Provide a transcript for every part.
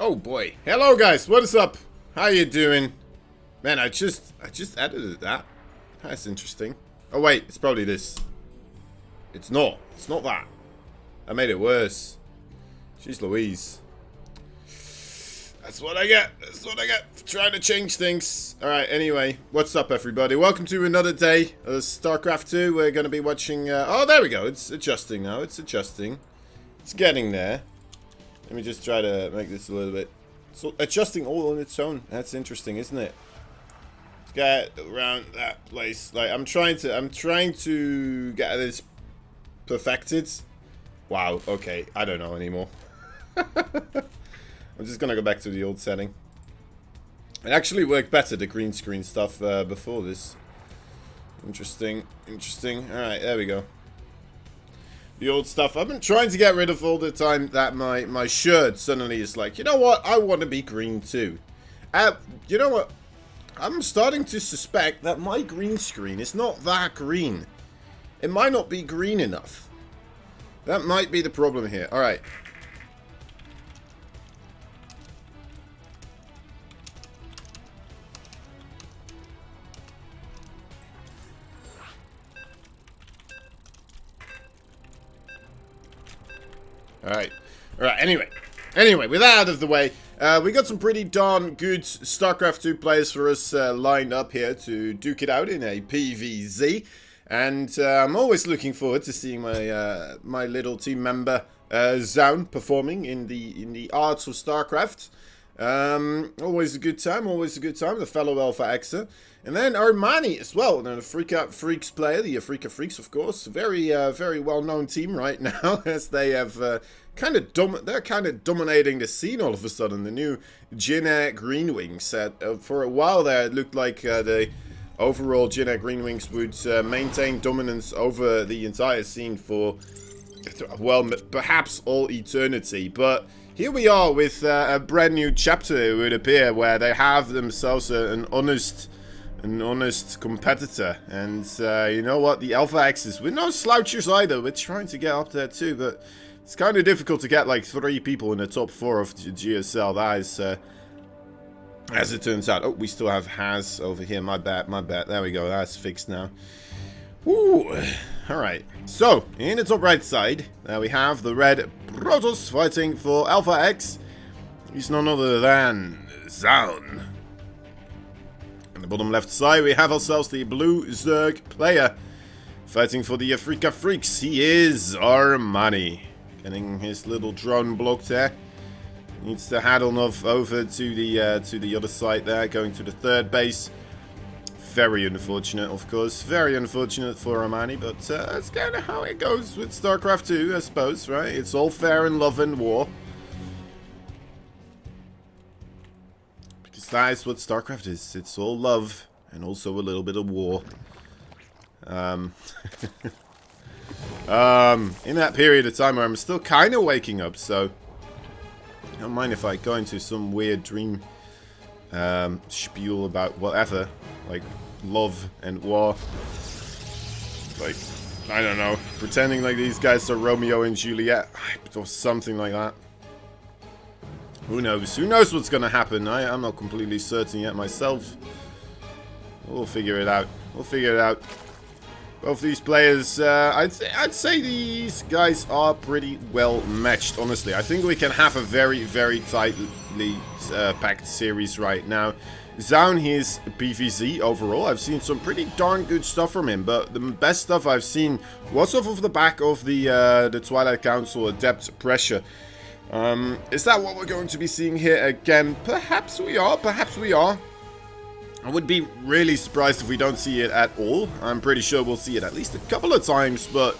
Oh boy. Hello guys, what is up? How you doing? Man, I just edited that. That's interesting. Oh wait, it's probably this. It's not. It's not that. I made it worse. Jeez Louise. That's what I get. That's what I get for trying to change things. Alright, anyway. What's up, everybody? Welcome to another day of StarCraft 2. We're going to be watching... oh, there we go. It's adjusting now. It's adjusting. It's getting there. Let me just try to make this a little bit... So, adjusting all on its own. That's interesting, isn't it? Get around that place. Like, I'm trying to get this perfected. Wow, okay. I don't know anymore. I'm just gonna go back to the old setting. It actually worked better, the green screen stuff, before this. Interesting, interesting. Alright, there we go. The old stuff. I've been trying to get rid of all the time that my shirt suddenly is like, you know what? I want to be green too. You know what? I'm starting to suspect that my green screen is not that green. It might not be green enough. That might be the problem here. Alright. Alright. Alright, anyway, with that out of the way, we got some pretty darn good StarCraft 2 players for us lined up here to duke it out in a PvZ. And I'm always looking forward to seeing my my little team member Zoun performing in the arts of StarCraft. Always a good time, the fellow Alpha Xer. And then Armani as well, the Afrika Freaks player, the Afrika Freaks, of course. Very well-known team right now, as they have they're kind of dominating the scene all of a sudden. The new Jinna Green Wings. For a while there, it looked like the overall Jinna Green Wings would maintain dominance over the entire scene for, well, perhaps all eternity. But here we are with a brand new chapter, it would appear, where they have themselves an honest competitor. And you know what? The Alpha X's, we're no slouchers either. We're trying to get up there too, but it's kind of difficult to get like 3 people in the top 4 of GSL. That is, as it turns out. Oh, we still have Haz over here. My bad. There we go. That's fixed now. Ooh. Alright. So, in the top right side, we have the red Protoss fighting for Alpha X. He's none other than Zoun. On the bottom left side, we have ourselves the blue Zerg player fighting for the Afrika Freaks. He is Armani. Getting his little drone blocked there. Needs to head off over to the other side there, going to the third base. Very unfortunate, of course. Very unfortunate for Armani, but that's kind of how it goes with StarCraft 2, I suppose, right? It's all fair in love and war. Because that is what StarCraft is. It's all love and also a little bit of war. In that period of time where I'm still kind of waking up, so I don't mind if I go into some weird dream spiel about whatever, like love and war. Like, I don't know, pretending like these guys are Romeo and Juliet or something like that. Who knows? Who knows what's gonna happen? I'm not completely certain yet myself. We'll figure it out. We'll figure it out. Both these players, I'd say these guys are pretty well matched, honestly. I think we can have a very, very tightly packed series right now. Zoun, he's PvZ overall. I've seen some pretty darn good stuff from him, but the best stuff I've seen was off of the back of the Twilight Council Adept Pressure. Is that what we're going to be seeing here again? Perhaps we are, perhaps we are. I would be really surprised if we don't see it at all. I'm pretty sure we'll see it at least a couple of times, but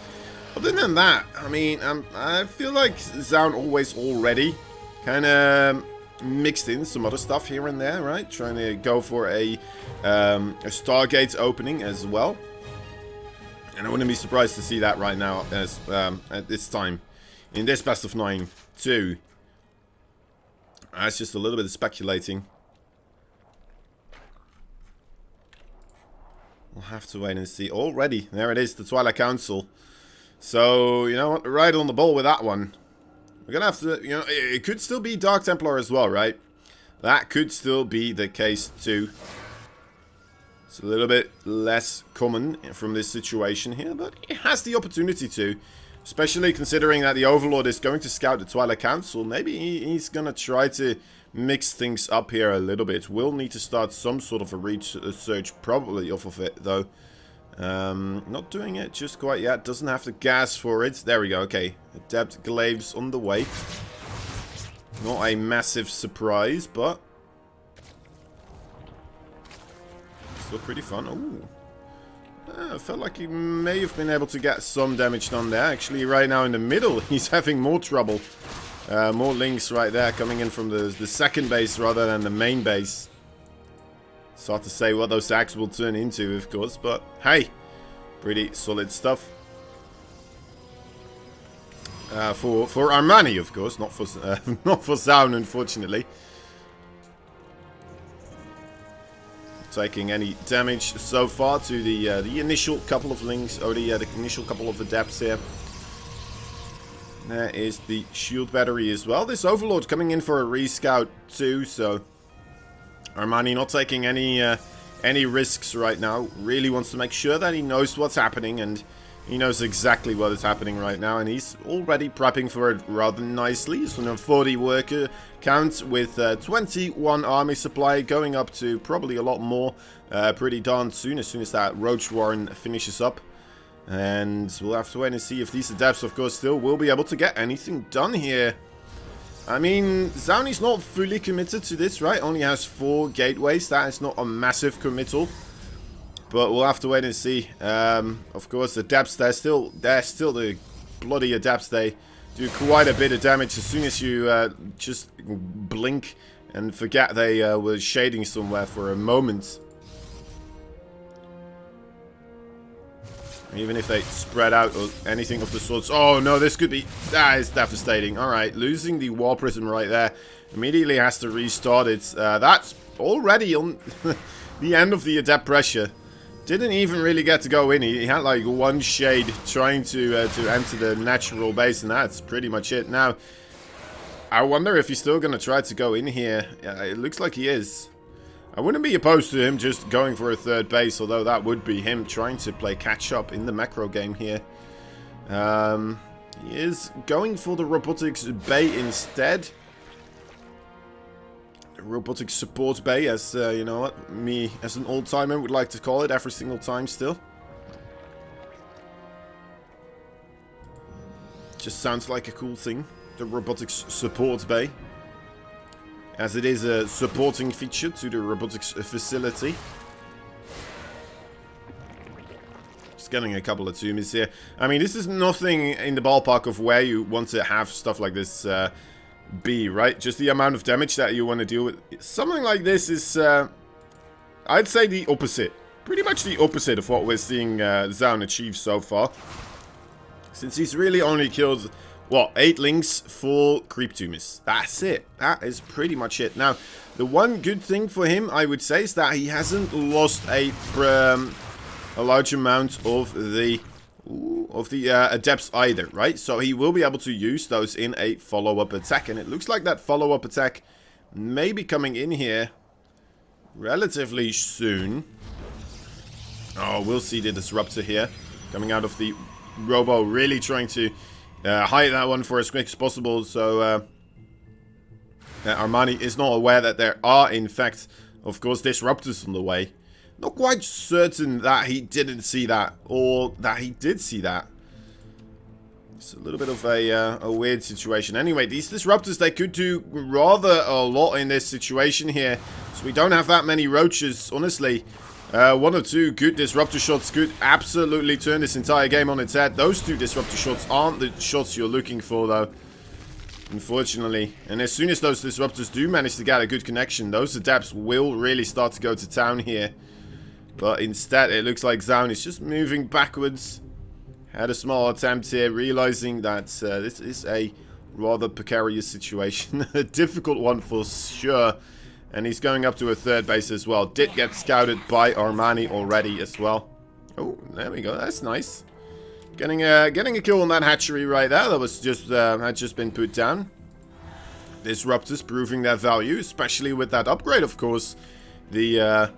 other than that, I mean, I feel like Zoun always already kind of mixed in some other stuff here and there, right? Trying to go for a Stargate opening as well. And I wouldn't be surprised to see that right now as at this time. In this best of 9 too. That's just a little bit of speculating. We'll have to wait and see. Already, there it is, the Twilight Council. So, you know what, right on the ball with that one. We're gonna have to, you know, it could still be Dark Templar as well, right? That could still be the case too. It's a little bit less common from this situation here, but it has the opportunity to. Especially considering that the Overlord is going to scout the Twilight Council. Maybe he's gonna try to mix things up here a little bit. We'll need to start some sort of a research probably off of it, though. Not doing it just quite yet. Doesn't have the gas for it. There we go. Okay. Adept glaives on the way. Not a massive surprise, but still pretty fun. Ooh. I felt like he may have been able to get some damage done there. Actually, right now in the middle, he's having more trouble. More links right there coming in from the second base rather than the main base. It's hard to say what those attacks will turn into, of course, but hey, pretty solid stuff. For Armani, of course, not for Zoun, unfortunately. Taking any damage so far to the initial couple of links, or the initial couple of adepts here. There is the shield battery as well. This Overlord coming in for a rescout too, so Armani not taking any risks right now. Really wants to make sure that he knows what's happening, and he knows exactly what is happening right now, and he's already prepping for it rather nicely. He's on a 40 worker count with 21 army supply, going up to probably a lot more pretty darn soon, as soon as that Roach Warren finishes up. And we'll have to wait and see if these adepts, of course, still will be able to get anything done here. I mean, Zoun is not fully committed to this, right? Only has 4 gateways. That is not a massive committal. But we'll have to wait and see. Of course, adepts, they're still the bloody adepts. They do quite a bit of damage as soon as you just blink and forget they were shading somewhere for a moment. Even if they spread out or anything of the sorts. Oh no, this could be... That is devastating. Alright, losing the Wall Prism right there. Immediately has to restart it. That's already on the end of the adept pressure. Didn't even really get to go in. He had like one shade trying to enter the natural base, and that's pretty much it. Now, I wonder if he's still going to try to go in here. Yeah, it looks like he is. I wouldn't be opposed to him just going for a third base, although that would be him trying to play catch-up in the macro game here. He is going for the robotics bay instead. The robotics support bay, as you know what, me as an old-timer would like to call it every single time still. Just sounds like a cool thing, the robotics support bay, as it is a supporting feature to the robotics facility. Just getting a couple of tombs here. I mean, this is nothing in the ballpark of where you want to have stuff like this be, right? Just the amount of damage that you want to deal with. Something like this is, I'd say, the opposite. Pretty much the opposite of what we're seeing Zoun achieve so far. Since he's really only killed... What, 8 links, 4 creep tombs. That's it. That is pretty much it. Now, the one good thing for him, I would say, is that he hasn't lost a large amount of the adepts either, right? So he will be able to use those in a follow-up attack. And it looks like that follow-up attack may be coming in here relatively soon. Oh, we'll see the Disruptor here. Coming out of the Robo, really trying to... hide that one for as quick as possible, so Armani is not aware that there are, in fact, of course, disruptors on the way. Not quite certain that he didn't see that, or that he did see that. It's a little bit of a weird situation. Anyway, these disruptors, they could do rather a lot in this situation here. So we don't have that many roaches, honestly. 1 or 2 good disruptor shots could absolutely turn this entire game on its head. Those 2 disruptor shots aren't the shots you're looking for, though, unfortunately. And as soon as those disruptors do manage to get a good connection, those adepts will really start to go to town here. But instead, it looks like Zoun is just moving backwards. Had a small attempt here, realizing that this is a rather precarious situation. A difficult one for sure. And he's going up to a third base as well. Did get scouted by Armani already as well. Oh, there we go. That's nice. Getting a kill on that hatchery right there. That was just had just been put down. Disruptors proving their value, especially with that upgrade, of course. The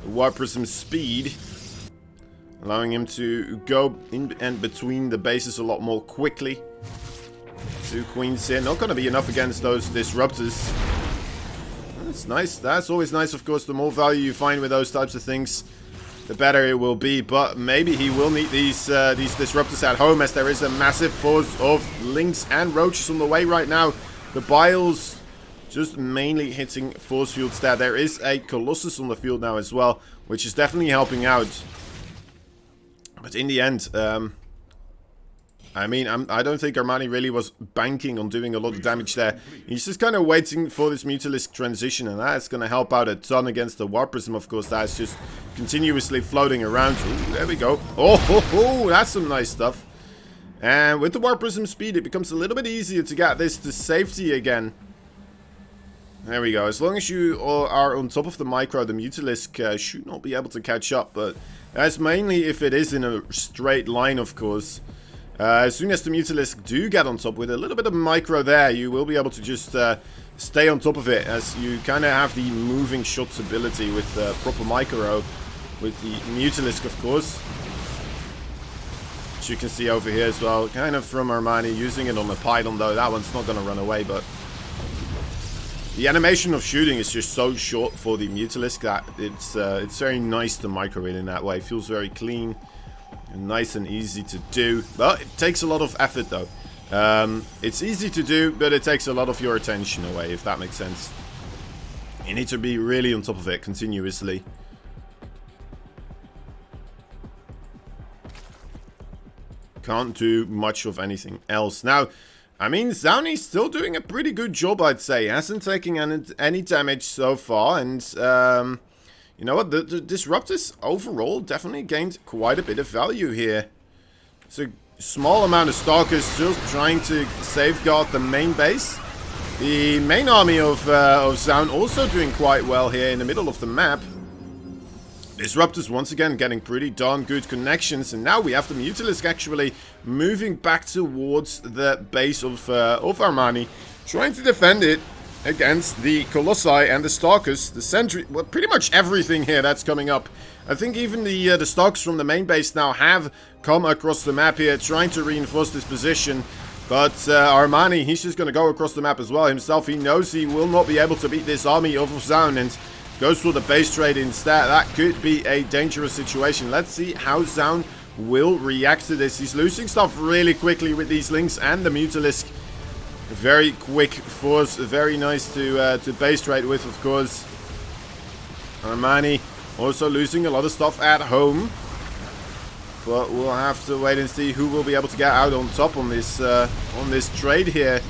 Warp Prism speed, allowing him to go in and between the bases a lot more quickly. 2 queens here, not going to be enough against those disruptors. That's nice. That's always nice, of course. The more value you find with those types of things, the better it will be. But maybe he will need these disruptors at home, as there is a massive force of lynx and roaches on the way right now. The biles just mainly hitting force fields there. There is a Colossus on the field now as well, which is definitely helping out. But in the end, I mean, I don't think Armani really was banking on doing a lot of damage there. He's just kind of waiting for this Mutalisk transition, and that's going to help out a ton against the Warp Prism, of course. That's just continuously floating around. Ooh, there we go. Oh, that's some nice stuff. And with the Warp Prism speed, it becomes a little bit easier to get this to safety again. There we go. As long as you are on top of the micro, the Mutalisk should not be able to catch up. But that's mainly if it is in a straight line, of course. As soon as the Mutalisk do get on top with a little bit of micro there, you will be able to just stay on top of it, as you kind of have the moving shots ability with proper micro with the Mutalisk, of course. Which you can see over here as well, kind of from Armani, using it on the Python though. That one's not going to run away, but the animation of shooting is just so short for the Mutalisk that it's very nice to micro it in that way. It feels very clean and nice and easy to do. Well, it takes a lot of effort though. It's easy to do, but it takes a lot of your attention away, if that makes sense. You need to be really on top of it continuously. Can't do much of anything else. Now, I mean, Zoun is still doing a pretty good job, I'd say. He hasn't taken any damage so far, and you know what? The Disruptors overall definitely gained quite a bit of value here. It's a small amount of Stalkers still trying to safeguard the main base. The main army of Zoun also doing quite well here in the middle of the map. Disruptors once again getting pretty darn good connections, and now we have the Mutalisk actually moving back towards the base of Armani, trying to defend it against the Colossi and the Stalkers, the Sentry, well, pretty much everything here that's coming up. I think even the Stalkers from the main base now have come across the map here, trying to reinforce this position. But Armani, he's just going to go across the map as well himself. He knows he will not be able to beat this army of Zoun, and goes for the base trade instead. That could be a dangerous situation. Let's see how Zoun will react to this. He's losing stuff really quickly with these links and the Mutalisk. Very quick force, very nice to base trade with, of course. Armani also losing a lot of stuff at home. But we'll have to wait and see who will be able to get out on top on this trade here.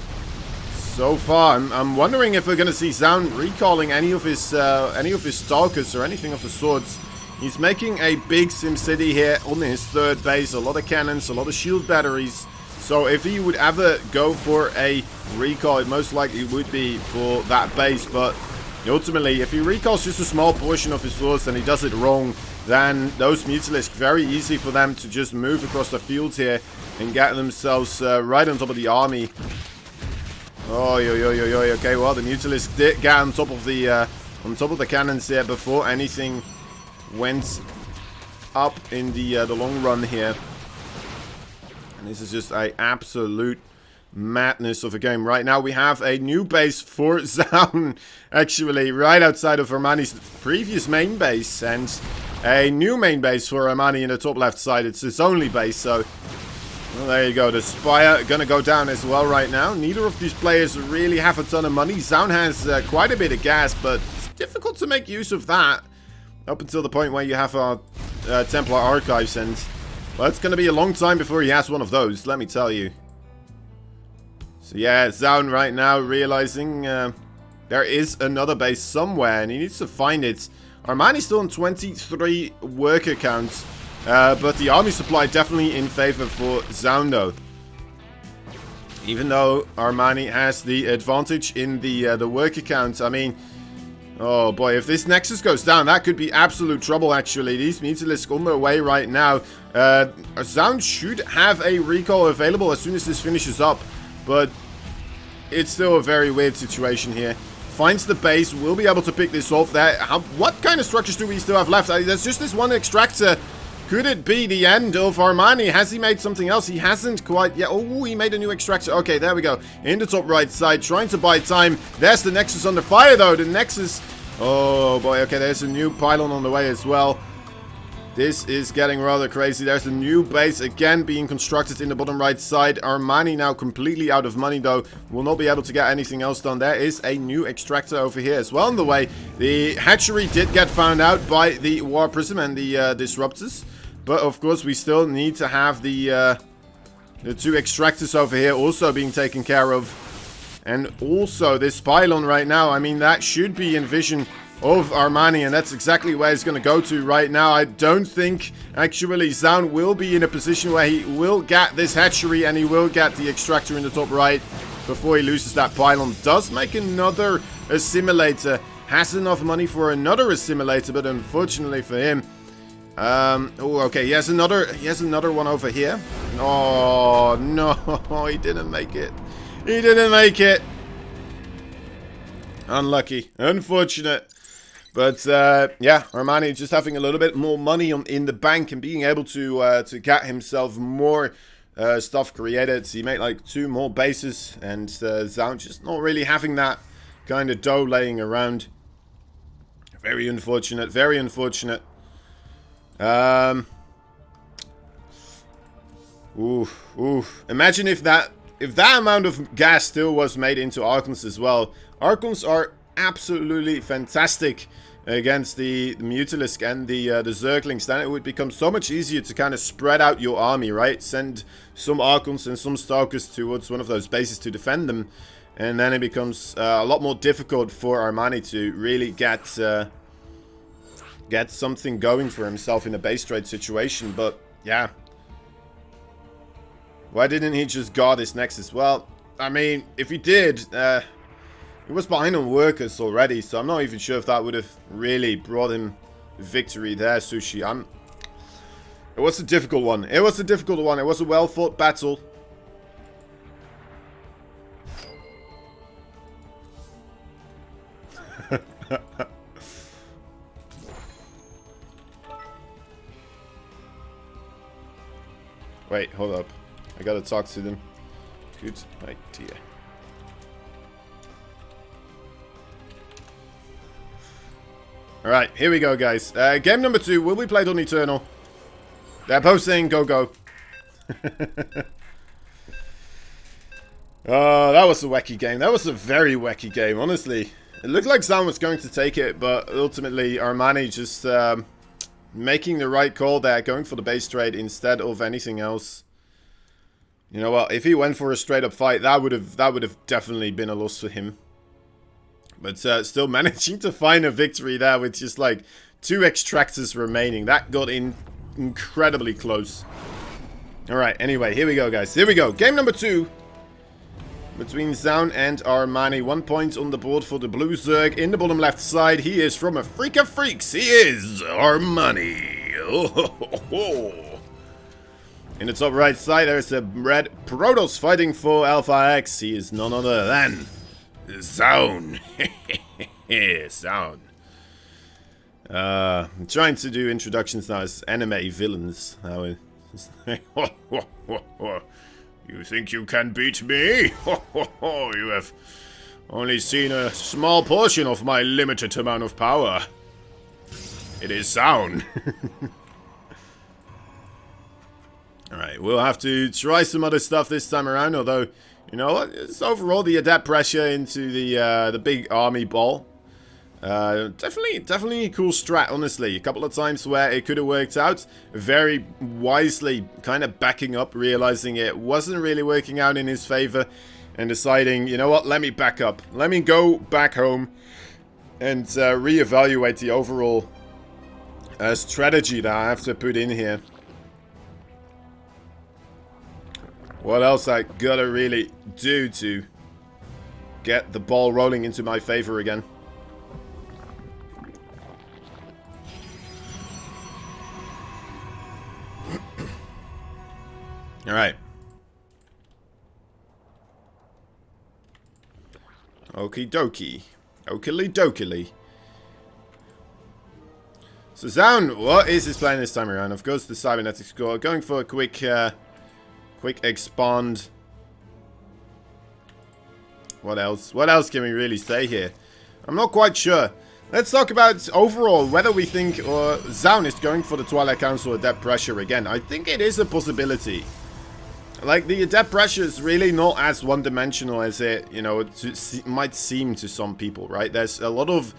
So far, I'm wondering if we're going to see Zoun recalling any of his Stalkers or anything of the sorts. He's making a big SimCity here on his third base. A lot of cannons, a lot of shield batteries. So if he would ever go for a recall, it most likely would be for that base. But ultimately, if he recalls just a small portion of his force and he does it wrong, then those Mutalisk, very easy for them to just move across the field here and get themselves right on top of the army. Oh, okay, well, the Mutalisk did get on top of the cannons here before anything went up in the long run here. And this is just an absolute madness of a game. Right now we have a new base for Zoun, actually, right outside of Armani's previous main base, and a new main base for Armani in the top left side. It's his only base, so well, there you go. The Spire gonna go down as well right now. Neither of these players really have a ton of money. Zoun has quite a bit of gas, but it's difficult to make use of that up until the point where you have our Templar Archives, and well, it's gonna be a long time before he has one of those, let me tell you. So yeah, Zoun right now realizing there is another base somewhere, and he needs to find it. Armani's still on 23 worker counts. But the army supply definitely in favor for Zoun though. Even though Armani has the advantage in the worker count. I mean, Oh boy, if this Nexus goes down, that could be absolute trouble actually. These Mutalisks on their way right now. Zoun should have a recall available as soon as this finishes up, but it's still a very weird situation here. Finds the base, will be able to pick this off there. What kind of structures do we still have left? There's just this one extractor. Could it be the end of Armani? Has he made something else? He hasn't quite yet. Oh, he made a new extractor. Okay, there we go. In the top right side, trying to buy time. There's the Nexus under fire, though. The Nexus... Oh, boy. Okay, there's a new pylon on the way as well. This is getting rather crazy. There's a new base again being constructed in the bottom right side. Armani now completely out of money, though. Will not be able to get anything else done. There is a new extractor over here as well on the way. The hatchery did get found out by the War Prism and the Disruptors. But, of course, we still need to have the two extractors over here also being taken care of. And also, this pylon right now, I mean, that should be in vision of Armani, and that's exactly where he's going to go to right now. I don't think, actually, Zoun will be in a position where he will get this hatchery and he will get the extractor in the top right before he loses that pylon. Does make another assimilator. Has enough money for another assimilator, but unfortunately for him... oh, okay, he has another one over here. Oh, no, he didn't make it. He didn't make it. Unlucky. Unfortunate. But, yeah, Armani just having a little bit more money in the bank and being able to get himself more stuff created. So he made like 2 more bases, and Zoun just not really having that kind of dough laying around. Very unfortunate, very unfortunate. Imagine if that amount of gas still was made into Archons as well. Archons are absolutely fantastic against the Mutalisk and the Zerglings. Then it would become so much easier to kind of spread out your army, right? Send some Archons and some Stalkers towards one of those bases to defend them. And then it becomes a lot more difficult for Armani to really get something going for himself in a base trade situation. But, yeah. Why didn't he just guard his Nexus? Well, I mean, if he did... he was behind on workers already, so I'm not even sure if that would have really brought him victory there, Sushi. It was a difficult one. It was a difficult one. It was a well-fought battle. Wait, hold up. I gotta talk to them. Good idea. Alright, here we go, guys. Game number 2 will be played on Eternal. They're both saying go, go. Oh, that was a wacky game. That was a very wacky game, honestly. It looked like Zoun was going to take it, but ultimately Armani just making the right call there, going for the base trade instead of anything else. You know what? If he went for a straight up fight, that would have definitely been a loss for him. But still managing to find a victory there with just like 2 extractors remaining. That got in incredibly close. Alright, anyway, here we go, guys. Here we go. Game number 2. Between Zoun and Armani. 1 point on the board for the blue Zerg. In the bottom left side, he is from a freak of freaks. He is Armani. Oh, ho, ho, ho. In the top right side, there's a red Protoss fighting for Alpha X. He is none other than... Zoun. Zoun. I'm trying to do introductions now as anime villains. You think you can beat me? You have only seen a small portion of my limited amount of power. It is Zoun. Alright, we'll have to try some other stuff this time around, although... You know what? It's overall the adapt pressure into the big army ball. Definitely a cool strat, honestly. A couple of times where it could have worked out. Very wisely kind of backing up, realizing it wasn't really working out in his favor. And deciding, you know what? Let me back up. Let me go back home and reevaluate the overall strategy that I have to put in here. What else I gotta really do to get the ball rolling into my favor again? Alright. Okie dokie. Okily dokily. So Zoun, what is his plan this time around? Of course, the cybernetic score. Going for a quick expand. What else? What else can we really say here? I'm not quite sure. Let's talk about overall whether we think Zoun is going for the Twilight Council Adept Pressure again. I think it is a possibility. Like, the Adept Pressure is really not as one-dimensional as it, you know, might seem to some people, right? There's a lot of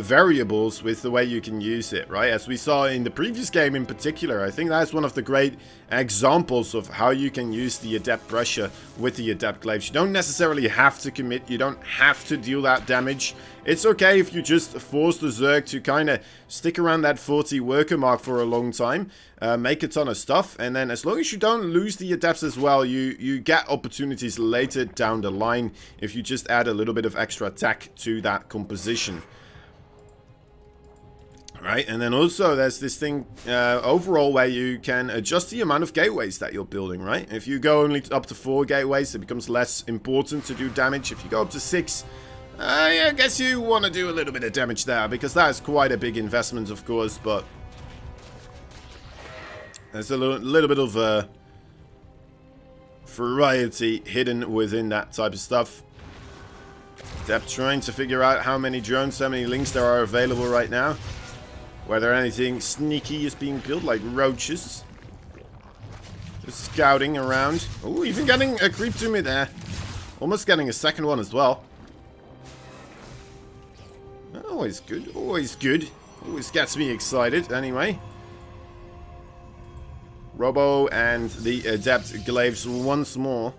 variables with the way you can use it, right? As we saw in the previous game in particular, I think that's one of the great examples of how you can use the Adept Pressure with the Adept Glaives. You don't necessarily have to commit, you don't have to deal that damage. It's okay if you just force the Zerg to kind of stick around that 40 worker mark for a long time, make a ton of stuff, and then as long as you don't lose the Adepts as well, you get opportunities later down the line if you just add a little bit of extra attack to that composition. Right, and then also there's this thing overall where you can adjust the amount of gateways that you're building, right? If you go only up to 4 gateways, it becomes less important to do damage. If you go up to 6, I guess you want to do a little bit of damage there, because that is quite a big investment, of course, but there's a little bit of variety hidden within that type of stuff. Adept trying to figure out how many drones, how many links there are available right now. Whether anything sneaky is being built, like roaches. Just scouting around. Oh, even getting a creep to me there. Almost getting a second one as well. Always good, always good. Always gets me excited, anyway. Robo and the Adept Glaives once more.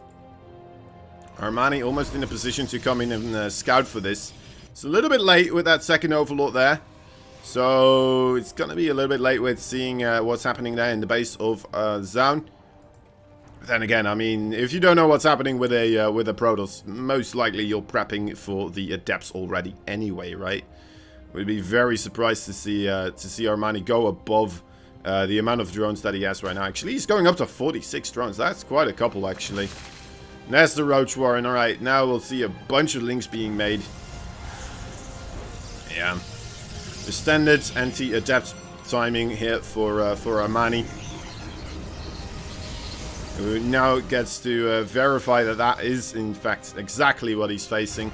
Armani almost in a position to come in and scout for this. It's a little bit late with that second Overlord there. So it's going to be a little bit late with seeing what's happening there in the base of Zoun. Then again, I mean, if you don't know what's happening with a Protoss, most likely you're prepping for the Adepts already anyway, right? We'd be very surprised to see Armani go above the amount of drones that he has right now. Actually, he's going up to 46 drones. That's quite a couple, actually. And there's the Roach Warren. All right, now we'll see a bunch of links being made. Yeah. The standard anti-adept timing here for Armani. Who now gets to verify that that is, in fact, exactly what he's facing.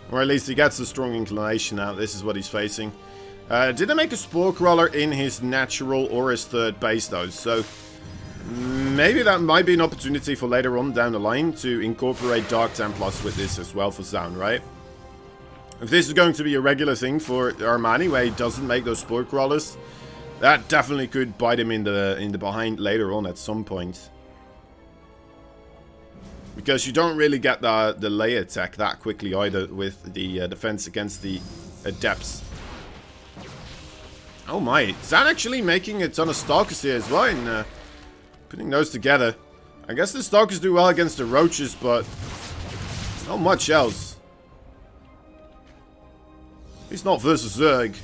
Or at least he gets a strong inclination out. This is what he's facing. Didn't make a Spore Crawler in his natural or his third base, though. So maybe that might be an opportunity for later on down the line to incorporate Dark Templars with this as well for Zoun, right? If this is going to be a regular thing for Armani, where he doesn't make those Spore Crawlers, that definitely could bite him in the behind later on at some point. Because you don't really get the layer attack that quickly either with the defense against the Adepts. Oh my, Zoun actually making a ton of Stalkers here as well and putting those together. I guess the Stalkers do well against the Roaches, but not much else. He's not versus Zerg.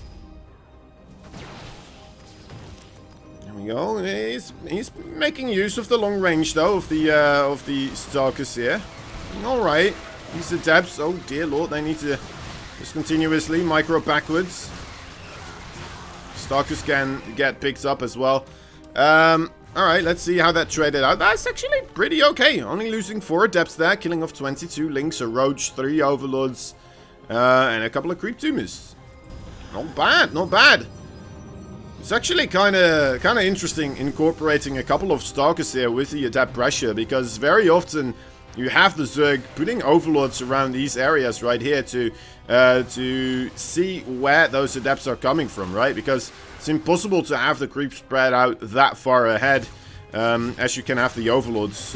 There we go. He's making use of the long range though of the Stalkers here. All right, these Adepts. Oh dear lord, they need to just continuously micro backwards. Stalkers can get picked up as well. All right, let's see how that traded out. That's actually pretty okay. Only losing 4 Adepts there, killing off 22 links, a Roach, 3 Overlords. And a couple of Creep Tumors. Not bad, not bad. It's actually kind of interesting incorporating a couple of Stalkers here with the Adept Pressure, because very often you have the Zerg putting Overlords around these areas right here to see where those Adepts are coming from, right? Because it's impossible to have the creep spread out that far ahead as you can have the Overlords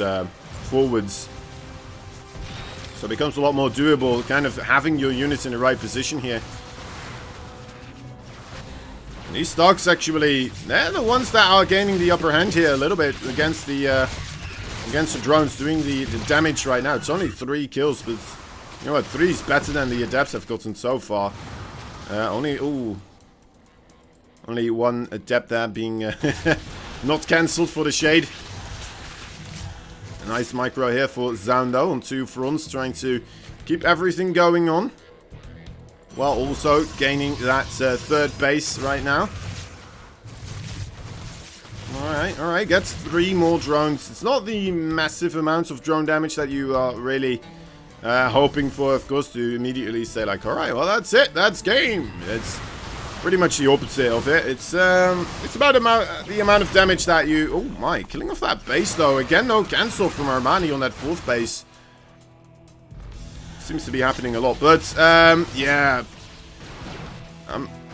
forwards. So it becomes a lot more doable, kind of having your units in the right position here. And these Stalks actually, they're the ones that are gaining the upper hand here a little bit against the drones, doing the damage right now. It's only 3 kills, but you know what, 3 is better than the Adepts have gotten so far. Only 1 Adept there being not cancelled for the Shade. Nice micro here for Zoun though on 2 fronts, trying to keep everything going on. While also gaining that 3rd base right now. Alright, gets 3 more drones. It's not the massive amounts of drone damage that you are really hoping for, of course, to immediately say like, alright, well that's it, that's game. It's pretty much the opposite of it. It's about the amount of damage that you... Oh my, killing off that base though. Again, no cancel from Armani on that 4th base. Seems to be happening a lot, but yeah.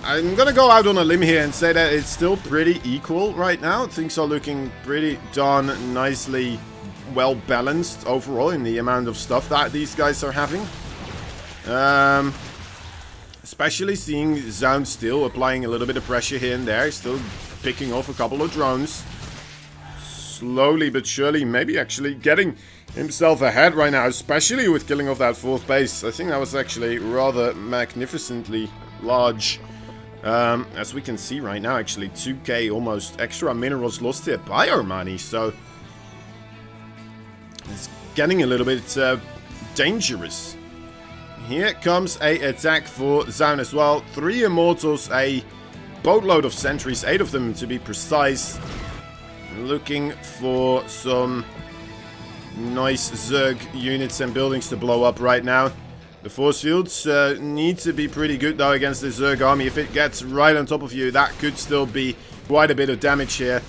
I'm gonna go out on a limb here and say that it's still pretty equal right now. Things are looking pretty darn nicely well balanced overall in the amount of stuff that these guys are having. Especially seeing Zoun still applying a little bit of pressure here and there, still picking off a couple of drones. Slowly but surely, maybe actually getting himself ahead right now, especially with killing off that 4th base. I think that was actually rather magnificently large. As we can see right now, actually 2k almost extra minerals lost here by Armani, so it's getting a little bit dangerous. Here comes a attack for Zoun as well. 3 immortals, a boatload of sentries, 8 of them to be precise. Looking for some nice Zerg units and buildings to blow up right now. The force fields need to be pretty good though against the Zerg army. If it gets right on top of you, that could still be quite a bit of damage here.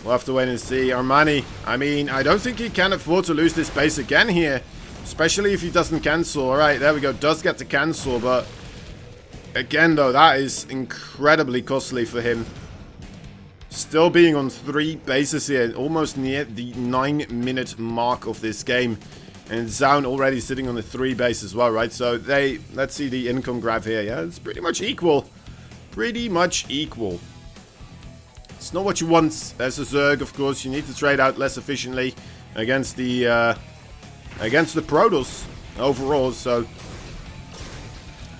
We'll have to wait and see. Armani, I mean, I don't think he can afford to lose this base again here. Especially if he doesn't cancel. Alright, there we go. Does get to cancel, but again though, that is incredibly costly for him. Still being on 3 bases here, almost near the 9-minute mark of this game. And Zoun already sitting on the 3 base as well, right? So let's see the income graph here. Yeah, it's pretty much equal. Pretty much equal. It's not what you want as a Zerg, of course. You need to trade out less efficiently against the Protoss overall. So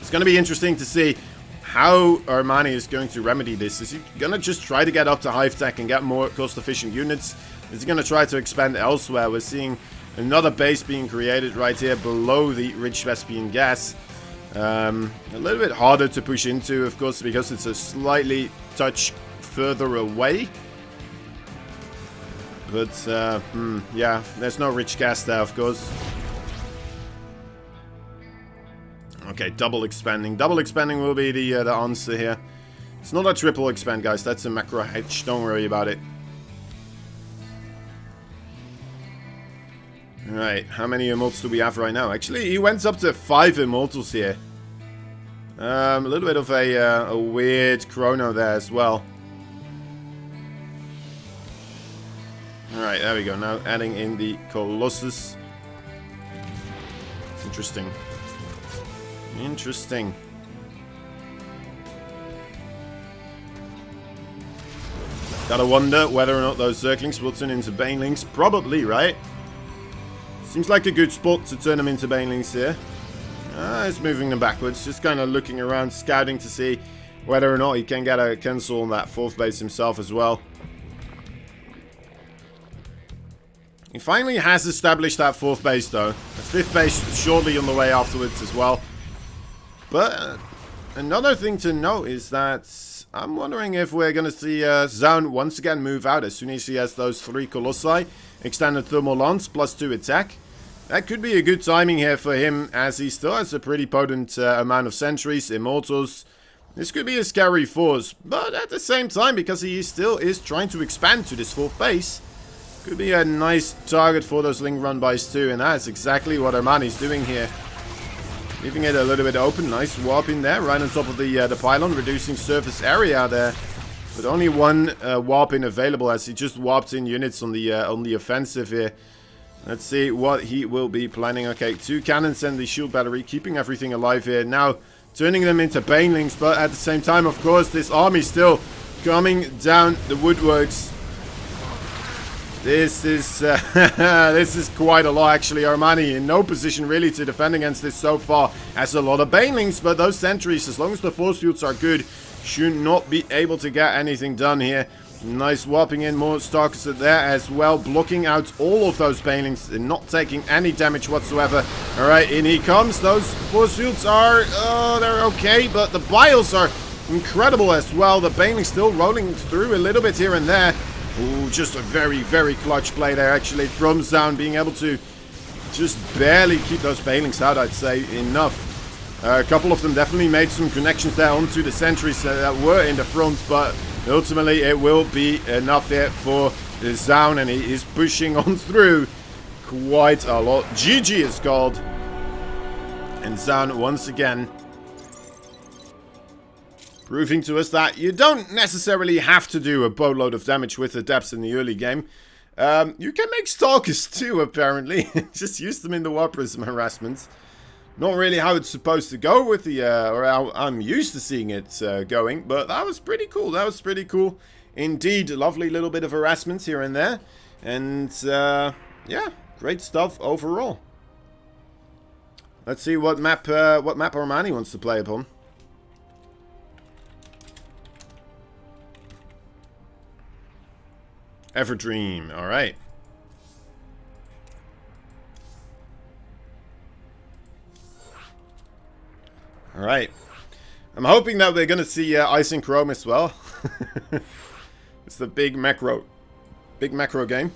it's going to be interesting to see how Armani is going to remedy this. Is he going to just try to get up to hive tech and get more cost-efficient units? Is he going to try to expand elsewhere? We're seeing another base being created right here below the rich Vespian gas. A little bit harder to push into, of course, because it's a slightly touch further away. But, yeah, there's no rich gas there, of course. Okay, double expanding. Double expanding will be the answer here. It's not a triple expand, guys. That's a macro hedge. Don't worry about it. Alright, how many immortals do we have right now? Actually, he went up to 5 immortals here. A little bit of a weird chrono there as well. Alright, there we go. Now adding in the Colossus. Interesting. Interesting. Gotta wonder whether or not those Zerglings will turn into Banelings. Probably, right? Seems like a good spot to turn them into Banelings here. It's moving them backwards. Just kind of looking around, scouting to see whether or not he can get a cancel on that 4th base himself as well. He finally has established that 4th base though. The 5th base shortly on the way afterwards as well. But another thing to note is that I'm wondering if we're going to see Zoun once again move out as soon as he has those 3 Colossi. Extended Thermal Lance plus 2 attack. That could be a good timing here for him, as he still has a pretty potent amount of sentries, immortals. This could be a scary force, but at the same time, because he still is trying to expand to this 4th base, could be a nice target for those link run-bys too, and that's exactly what Armani's doing here. Leaving it a little bit open, nice warp in there, right on top of the pylon, reducing surface area there. But only 1 warp in available, as he just warped in units on the offensive here. Let's see what he will be planning. Okay, 2 cannons and the shield battery, keeping everything alive here. Now, turning them into Banelings, but at the same time, of course, this army still coming down the woodworks. This is this is quite a lot, actually. Armani in no position really to defend against this so far. Has a lot of Banelings, but those sentries, as long as the force fields are good, should not be able to get anything done here. Nice whopping in more Stalkers there as well, blocking out all of those Banelings and not taking any damage whatsoever. Alright, in he comes. Those force fields are, they're okay, but the Biles are incredible as well. The Baneling still rolling through a little bit here and there. Ooh, just a very, very clutch play there actually from Zoun, being able to just barely keep those Banelings out, I'd say. Enough. A couple of them definitely made some connections there onto the sentries that were in the front, but ultimately it will be enough here for Zoun, and he is pushing on through quite a lot. GG is called. And Zoun once again proving to us that you don't necessarily have to do a boatload of damage with the Adepts in the early game. You can make Stalkers too, apparently. Just use them in the War Prism harassment. Not really how it's supposed to go with the, or how I'm used to seeing it going, but that was pretty cool. That was pretty cool indeed. A lovely little bit of harassment here and there. And, yeah, great stuff overall. Let's see what map Armani wants to play upon. Everdream, alright. Alright. I'm hoping that we're gonna see Ice and Chrome as well. It's the big macro game.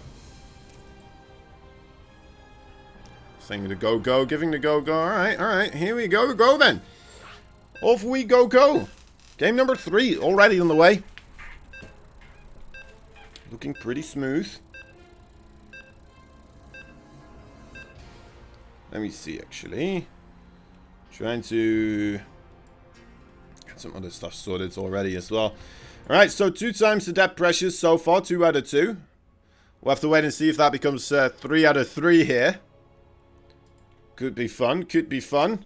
Saying the go, giving the go. Alright, here we go then. Off we go. Game number 3 already on the way. Looking pretty smooth. Let me see, actually. Trying to get some other stuff sorted already as well. Alright, so 2 times the depth pressures so far. 2 out of 2. We'll have to wait and see if that becomes 3 out of 3 here. Could be fun. Could be fun.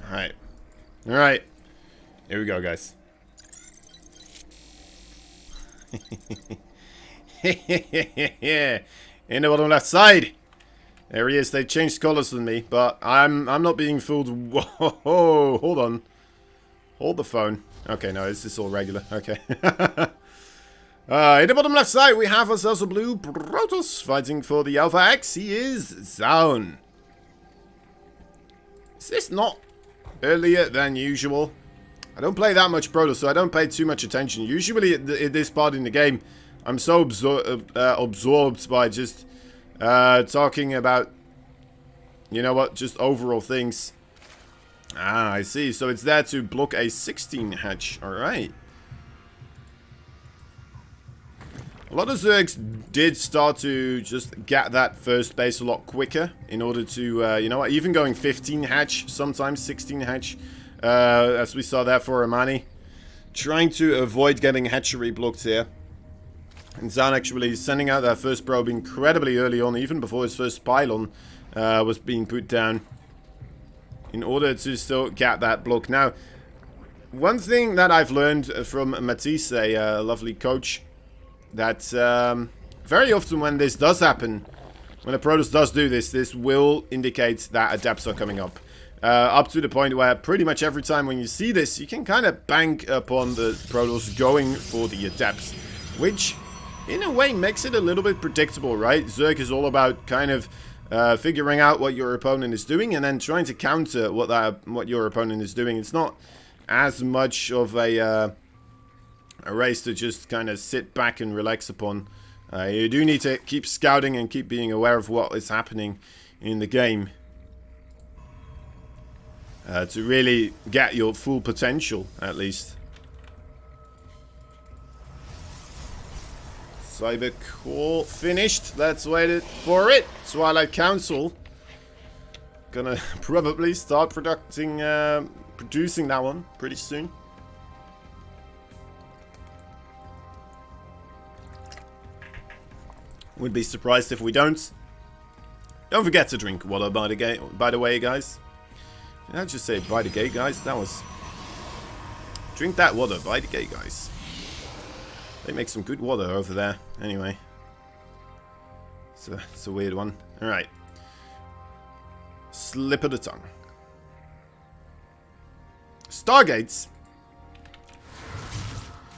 Alright. Alright. Here we go, guys. In the bottom left side. There he is. They changed colors with me, but I'm not being fooled. Whoa, hold on. Hold the phone. Okay, no, this is all regular. Okay. In the bottom left side, we have ourselves a blue Protoss fighting for the Alpha X. He is Zoun. Is this not earlier than usual? I don't play that much Protoss, so I don't pay too much attention. Usually at this part in the game, I'm so absorbed by just talking about, you know what, just overall things. Ah, I see. So it's there to block a 16 hatch. Alright. A lot of Zergs did start to just get that first base a lot quicker in order to, you know what, even going 15 hatch, sometimes 16 hatch, as we saw there for Armani. Trying to avoid getting hatchery blocked here. And Zoun actually sending out that first probe incredibly early on, even before his first pylon was being put down, in order to still get that block. Now, one thing that I've learned from Matisse, a lovely coach, that very often when this does happen, when a Protoss does do this, this will indicate that Adepts are coming up. Up to the point where pretty much every time when you see this, you can kind of bank upon the Protoss going for the Adepts, which in a way makes it a little bit predictable, right? Zerg is all about kind of figuring out what your opponent is doing and then trying to counter what your opponent is doing. It's not as much of a race to just kind of sit back and relax upon. You do need to keep scouting and keep being aware of what is happening in the game to really get your full potential, at least. Cyber Core finished. Let's wait for it. Twilight Council. Gonna probably start producing that one pretty soon. Would be surprised if we don't. Don't forget to drink water, by the way, guys. Did I just say by the gate, guys? That was... Drink that water, by the gate, guys. They make some good water over there. Anyway. It's a weird one. Alright. Slip of the tongue. Stargates?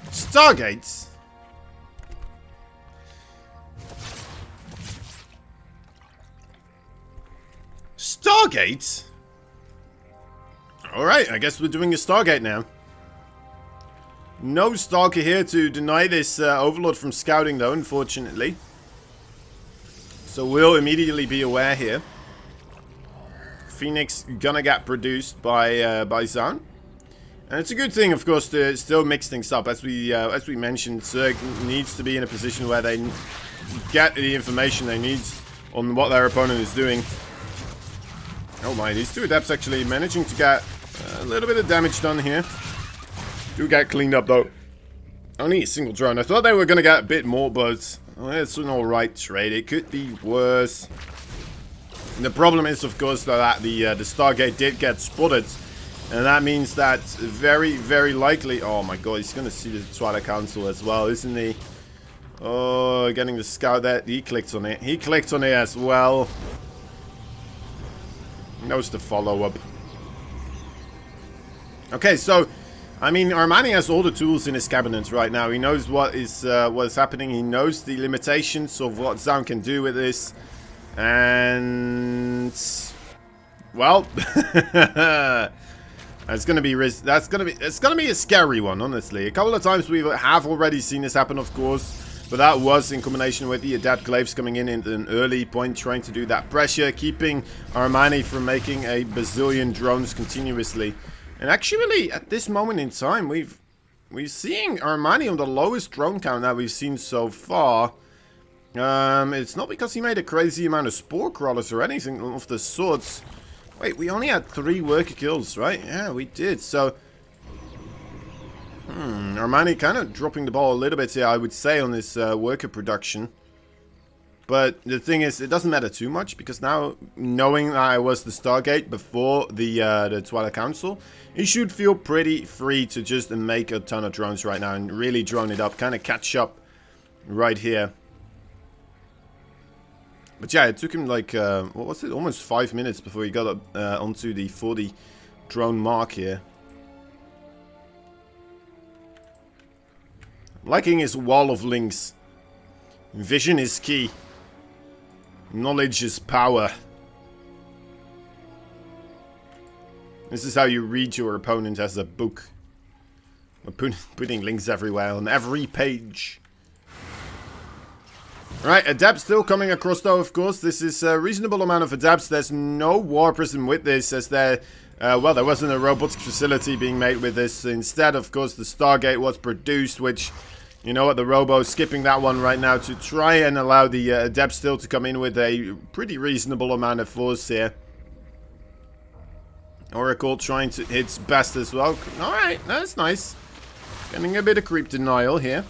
Stargates? Stargates? Alright, I guess we're doing a Stargate now. No Stalker here to deny this Overlord from scouting though, unfortunately. So we'll immediately be aware here. Phoenix gonna get produced by Zoun. And it's a good thing, of course, to still mix things up. As we mentioned, Zerg needs to be in a position where they get the information they need on what their opponent is doing. Oh my, these two Adepts actually managing to get a little bit of damage done here. Do get cleaned up though. Only a single drone. I thought they were going to get a bit more, but it's an alright trade. It could be worse. And the problem is, of course, though, that the Stargate did get spotted. And that means that very, very likely... Oh my god, he's going to see the Twilight Council as well, isn't he? Oh, getting the scout there. He clicked on it. He clicked on it as well. Knows the follow-up. Okay, so... I mean, Armani has all the tools in his cabinet right now. He knows what is happening. He knows the limitations of what Zoun can do with this. And... well... it's gonna be a scary one, honestly. A couple of times we have already seen this happen, of course, but that was in combination with the Adept Glaives coming in at an early point, trying to do that pressure, keeping Armani from making a bazillion drones continuously. And actually, at this moment in time, we're seeing Armani on the lowest drone count that we've seen so far. It's not because he made a crazy amount of spore crawlers or anything of the sorts. Wait, we only had 3 worker kills, right? Yeah, we did. So, Armani kind of dropping the ball a little bit here, I would say, on this worker production. But the thing is, it doesn't matter too much, because now, knowing that I was the Stargate before the Twilight Council, he should feel pretty free to just make a ton of drones right now and really drone it up, kind of catch up right here. But yeah, it took him like, what was it, almost 5 minutes before he got up onto the 40 drone mark here. Liking his wall of links. Vision is key. Knowledge is power. This is how you read your opponent as a book. Putting links everywhere on every page. Right, Adepts still coming across though, of course. This is a reasonable amount of Adepts. There's no War Prism with this, as there... well, there wasn't a robotics facility being made with this. Instead, of course, the Stargate was produced, which... You know what, the Robo's skipping that one right now to try and allow the Adepts still to come in with a pretty reasonable amount of force here. Oracle trying to hit its best as well. Alright, that's nice. Getting a bit of creep denial here.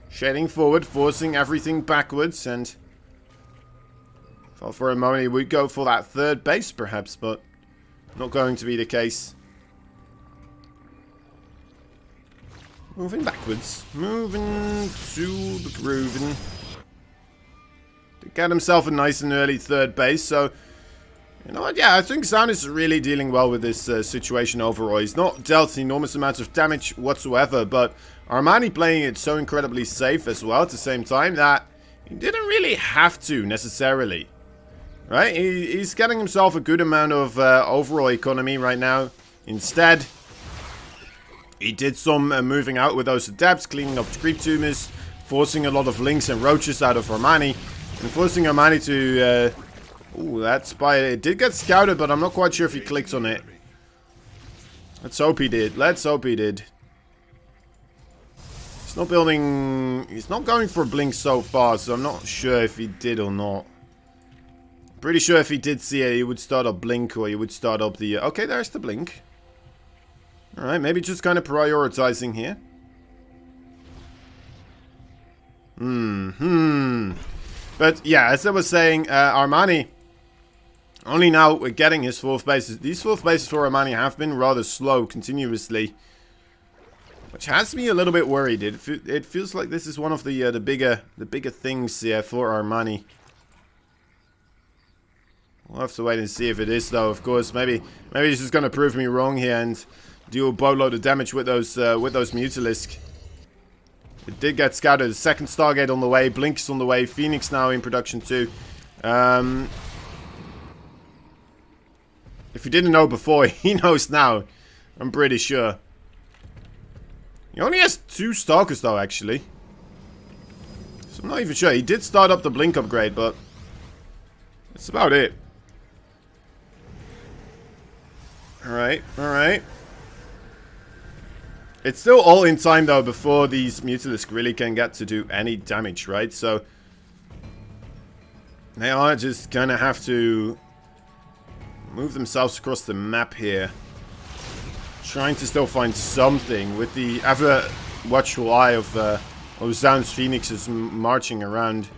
Shading forward, forcing everything backwards, and... thought for a moment he would go for that third base perhaps, but not going to be the case. Moving backwards. Moving to the grooving. To get himself a nice and early third base, so... You know what, yeah, I think Zoun is really dealing well with this situation overall. He's not dealt enormous amounts of damage whatsoever, but Armani playing it so incredibly safe as well at the same time that he didn't really have to, necessarily. Right? He's getting himself a good amount of overall economy right now. Instead... he did some moving out with those Adepts, cleaning up creep tumors, forcing a lot of links and roaches out of Armani, and forcing Armani to... ooh, that spy, it did get scouted, but I'm not quite sure if he clicked on it. Let's hope he did. Let's hope he did. He's not building... he's not going for a blink so far, so I'm not sure if he did or not. Pretty sure if he did see it, he would start up blink, or he would start up the... okay, there's the blink. Alright, maybe just kind of prioritizing here. But yeah, as I was saying, Armani only now getting his 4th bases. These 4th bases for Armani have been rather slow continuously, which has me a little bit worried. It feels like this is one of the bigger things here for Armani. We'll have to wait and see if it is, though, of course. Maybe he's just going to prove me wrong here and deal a boatload of damage with those Mutalisk. It did get scouted. Second Stargate on the way. Blink's on the way. Phoenix now in production too. If he didn't know before, he knows now. I'm pretty sure. He only has 2 Stalkers though, actually. So I'm not even sure. He did start up the Blink upgrade, but that's about it. Alright, alright. It's still all in time though before these Mutalisk really can get to do any damage, right? So they are just gonna have to move themselves across the map here. Trying to still find something with the ever watchful eye of Zoun's Phoenixes marching around.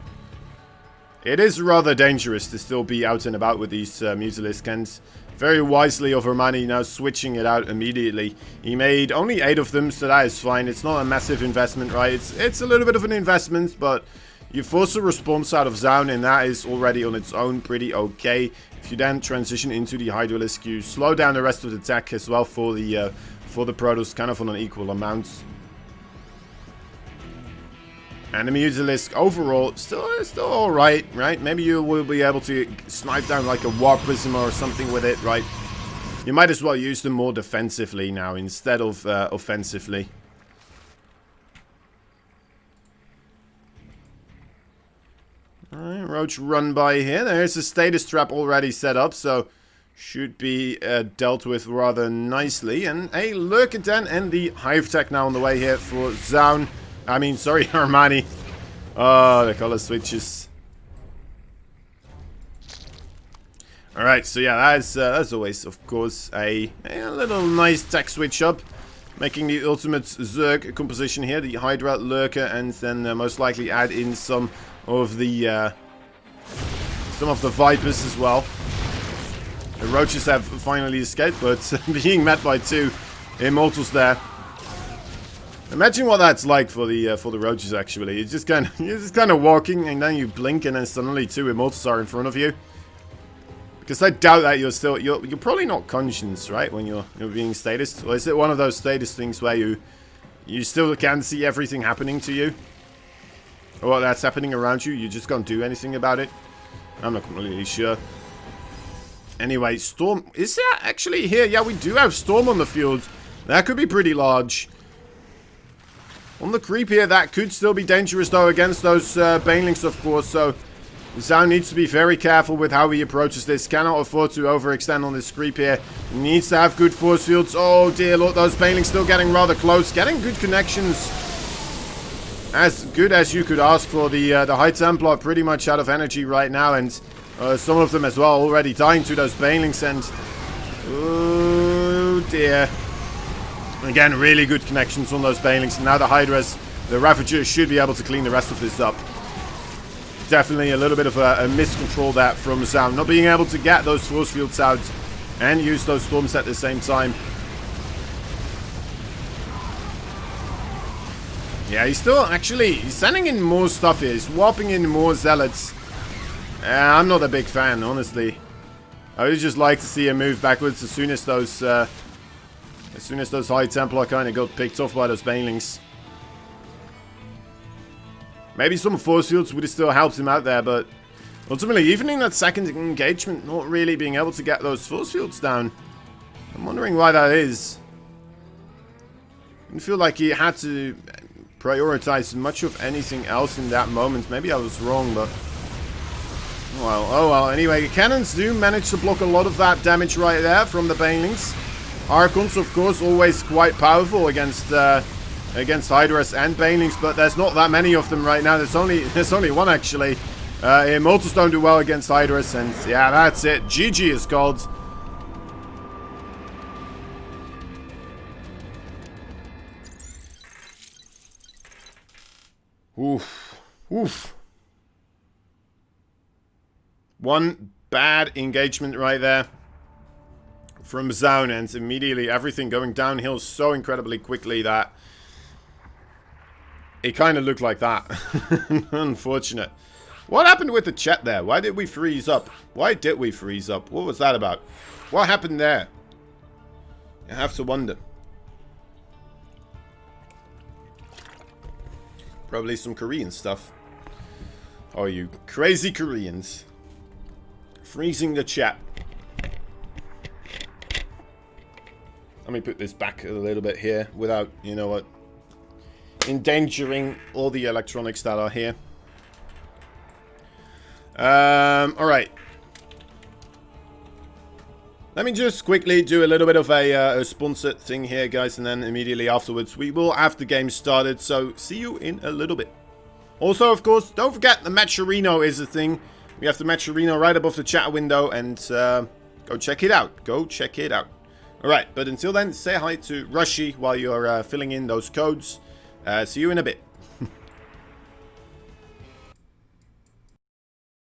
It is rather dangerous to still be out and about with these Mutalisk, and very wisely of Armani now switching it out immediately. He made only 8 of them, so that is fine. It's not a massive investment, right? It's a little bit of an investment, but you force a response out of Zoun, and that is already on its own pretty okay. If you then transition into the Hydralisk, you slow down the rest of the tech as well for the Protoss, kind of on an equal amount. And the Mutalisk overall still alright, right? Maybe you will be able to snipe down like a War Prism or something with it, right? You might as well use them more defensively now instead of offensively. Alright, Roach run by here. There's a status trap already set up, so should be dealt with rather nicely. And a Lurker Den and the Hive Tech now on the way here for Zoun. I mean, sorry, Armani. Oh, the color switches. Alright, so yeah, that's always, of course, a little nice tech switch up. Making the ultimate Zerg composition here. The Hydra, Lurker, and then most likely add in some of the Vipers as well. The Roaches have finally escaped, but being met by 2 Immortals there. Imagine what that's like for the Roaches. Actually, you're just kind of walking, and then you blink, and then suddenly 2 Immortals are in front of you. Because I doubt that you're probably not conscious, right, when you're being statused. Or is it one of those status things where you still can see everything happening to you, or what that's happening around you? You just can't do anything about it. I'm not completely sure. Anyway, Storm is that actually here? Yeah, we do have Storm on the field. That could be pretty large. On the creep here, that could still be dangerous, though, against those Banelings, of course. So, Zoun needs to be very careful with how he approaches this. Cannot afford to overextend on this creep here. Needs to have good force fields. Oh, dear, look, those Banelings still getting rather close. Getting good connections. As good as you could ask for. The High Templar pretty much out of energy right now. And some of them as well already dying to those Banelings. And, oh, dear. Again, really good connections on those Banelings. And now the Hydras, the Ravagers, should be able to clean the rest of this up. Definitely a little bit of a miscontrol there from Zoun. Not being able to get those force fields out and use those storms at the same time. Yeah, he's still he's sending in more stuff here. He's warping in more Zealots. I'm not a big fan, honestly. I would just like to see him move backwards as soon as those High Templar kind of got picked off by those Banelings. Maybe some force fields would have still helped him out there, but ultimately, even in that second engagement, not really being able to get those force fields down. I'm wondering why that is. I didn't feel like he had to prioritize much of anything else in that moment. Maybe I was wrong, but oh well. Anyway, cannons do manage to block a lot of that damage right there from the Banelings. Archons, of course, always quite powerful against Hydras and Banelings, but there's not that many of them right now. There's only one actually. Immortals don't do well against Hydras, and yeah, that's it. GG is called. Oof. One bad engagement right there from Zoun, and immediately everything going downhill so incredibly quickly that it kind of looked like that. Unfortunate. What happened with the chat there? Why did we freeze up? Why did we freeze up? What was that about? What happened there? I have to wonder. Probably some Korean stuff. Oh, you crazy Koreans. Freezing the chat. Let me put this back a little bit here without, you know what, endangering all the electronics that are here. Alright. Let me just quickly do a little bit of a sponsored thing here, guys, and then immediately afterwards we will have the game started, so see you in a little bit. Also, of course, don't forget the Matcherino is a thing. We have the Matcherino right above the chat window, and go check it out. Go check it out. Alright, but until then, say hi to Rushy while you're filling in those codes. See you in a bit.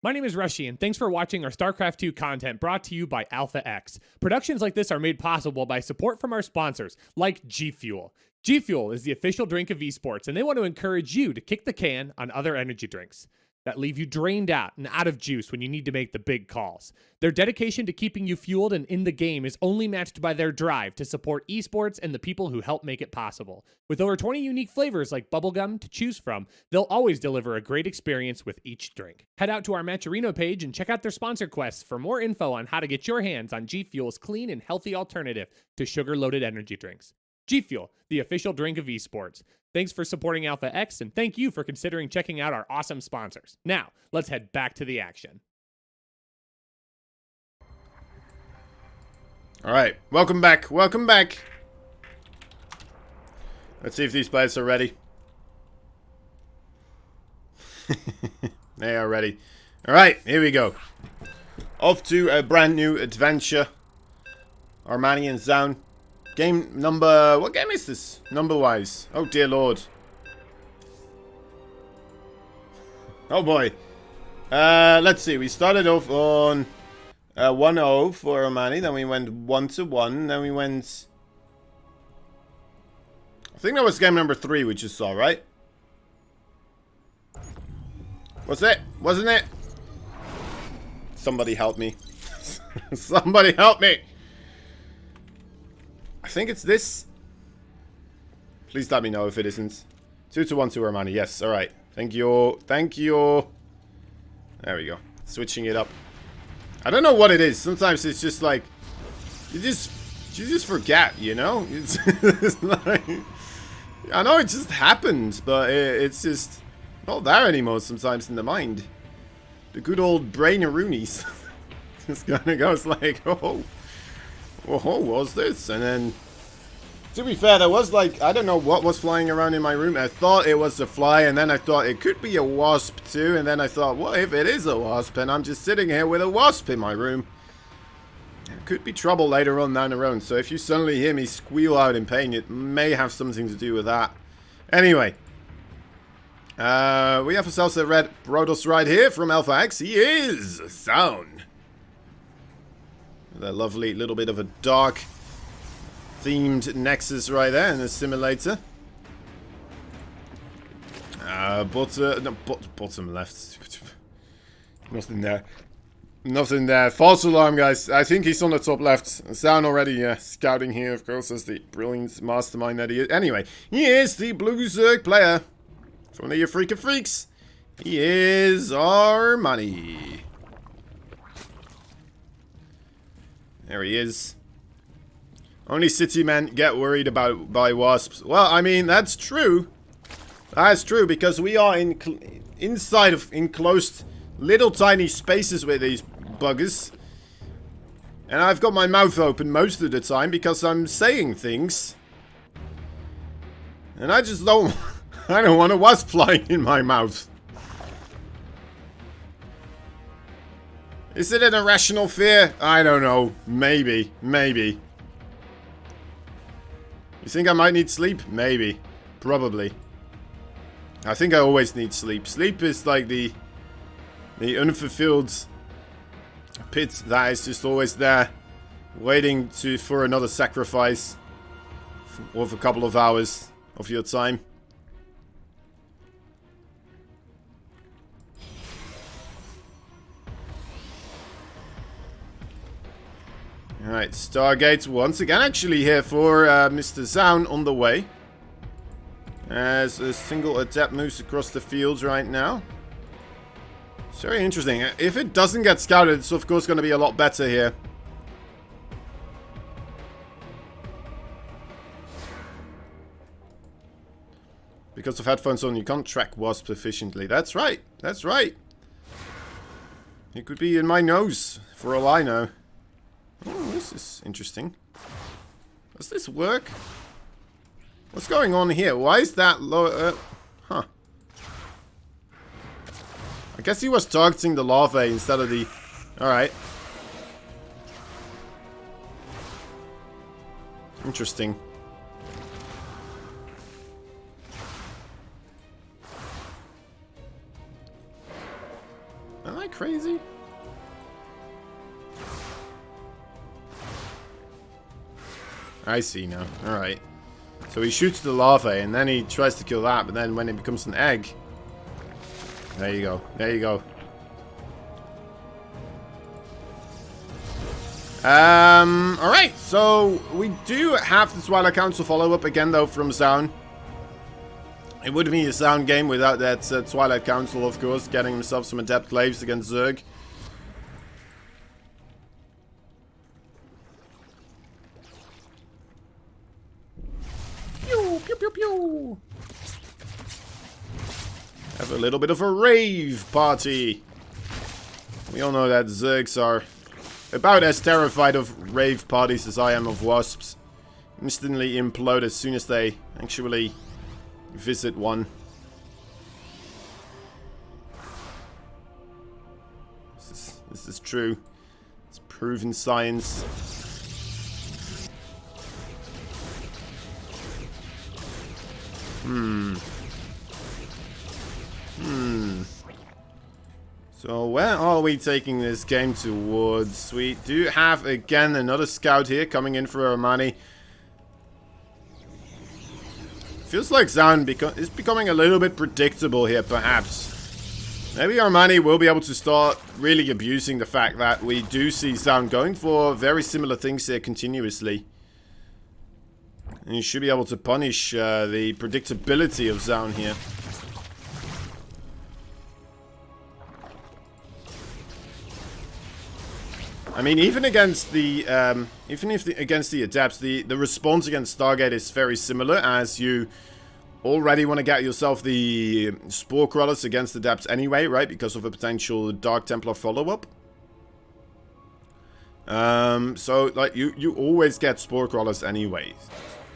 My name is Rushy, and thanks for watching our StarCraft 2 content brought to you by Alpha X. Productions like this are made possible by support from our sponsors, like G Fuel. G Fuel is the official drink of esports, and they want to encourage you to kick the can on other energy drinks that leave you drained out and out of juice when you need to make the big calls. Their dedication to keeping you fueled and in the game is only matched by their drive to support esports and the people who help make it possible. With over 20 unique flavors like bubblegum to choose from, they'll always deliver a great experience with each drink. Head out to our Matcherino page and check out their sponsor quests for more info on how to get your hands on G Fuel's clean and healthy alternative to sugar-loaded energy drinks. G Fuel, the official drink of esports. Thanks for supporting Alpha X, and thank you for considering checking out our awesome sponsors. Now, let's head back to the action. Alright, welcome back. Welcome back. Let's see if these players are ready. They are ready. Alright, here we go. Off to a brand new adventure. Armani and Zoun. Game number... What game is this? Number-wise. Oh, dear lord. Oh, boy. Let's see. We started off on 1-0 for Armani. Then we went 1-1. Then we went... I think that was game number 3 we just saw, right? Was it? Wasn't it? Somebody help me. Somebody help me! I think it's this. Please let me know if it isn't. 2-1 to Armani. Yes, alright. Thank you. Thank you. There we go. Switching it up. I don't know what it is. Sometimes it's just like... You just forget, you know? It's like... I know it just happened, but it's just not there anymore sometimes in the mind. The good old brain-a-roonies. Just kind of goes like, oh... Whoa, what's this? And then, to be fair, there was like, I don't know what was flying around in my room. I thought it was a fly, and then I thought it could be a wasp too. And then I thought, what if it is a wasp and I'm just sitting here with a wasp in my room? It could be trouble later on down the road. So if you suddenly hear me squeal out in pain, it may have something to do with that. Anyway. We have ourselves a red Protoss right here from Alpha X. He is Zoun. That lovely little bit of a dark themed nexus right there in the simulator. Bottom left. Nothing there. Nothing there. False alarm, guys. I think he's on the top left. Zoun already scouting here, of course, as the brilliant mastermind that he is. Anyway, he is the Blue Zerg player from the Freak of Freaks. He is Armani. There he is. Only city men get worried by wasps. Well, I mean, that's true. That's true, because we are inside of enclosed little tiny spaces with these buggers. And I've got my mouth open most of the time because I'm saying things. And I just don't... I don't want a wasp flying in my mouth. Is it an irrational fear? I don't know. Maybe. Maybe. You think I might need sleep? Maybe. Probably. I think I always need sleep. Sleep is like the unfulfilled pit that is just always there, waiting for another sacrifice of a couple of hours of your time. Alright, Stargate once again actually here for Mr. Zoun on the way. As a single adept moves across the fields right now. It's very interesting. If it doesn't get scouted, it's of course going to be a lot better here. Because of headphones on, you can't track wasps efficiently. That's right. That's right. It could be in my nose, for all I know. Oh, this is interesting. Does this work? What's going on here? Why is that low? Huh. I guess he was targeting the larvae instead of the... Alright. Interesting. Am I crazy? I see now. Alright. So he shoots the larvae and then he tries to kill that, but then when it becomes an egg... There you go. There you go. Alright, so we do have the Twilight Council follow-up again though from Zoun. It would be a Zoun game without that Twilight Council, of course, getting himself some adept glaives against Zerg. Pew, pew, pew, pew. Have a little bit of a rave party. We all know that Zergs are about as terrified of rave parties as I am of wasps. Instantly implode as soon as they actually visit one. This is true. It's proven science. So where are we taking this game towards? We do have again another scout here coming in for Armani. Feels like Zoun is becoming a little bit predictable here, perhaps. Maybe Armani will be able to start really abusing the fact that we do see Zoun going for very similar things here continuously. And you should be able to punish the predictability of Zoun here. I mean, even against the, against the adepts, the response against Stargate is very similar, as you already want to get yourself the Spore Crawlers against adepts anyway, right? Because of a potential Dark Templar follow-up. So, like, you always get Spore Crawlers anyway.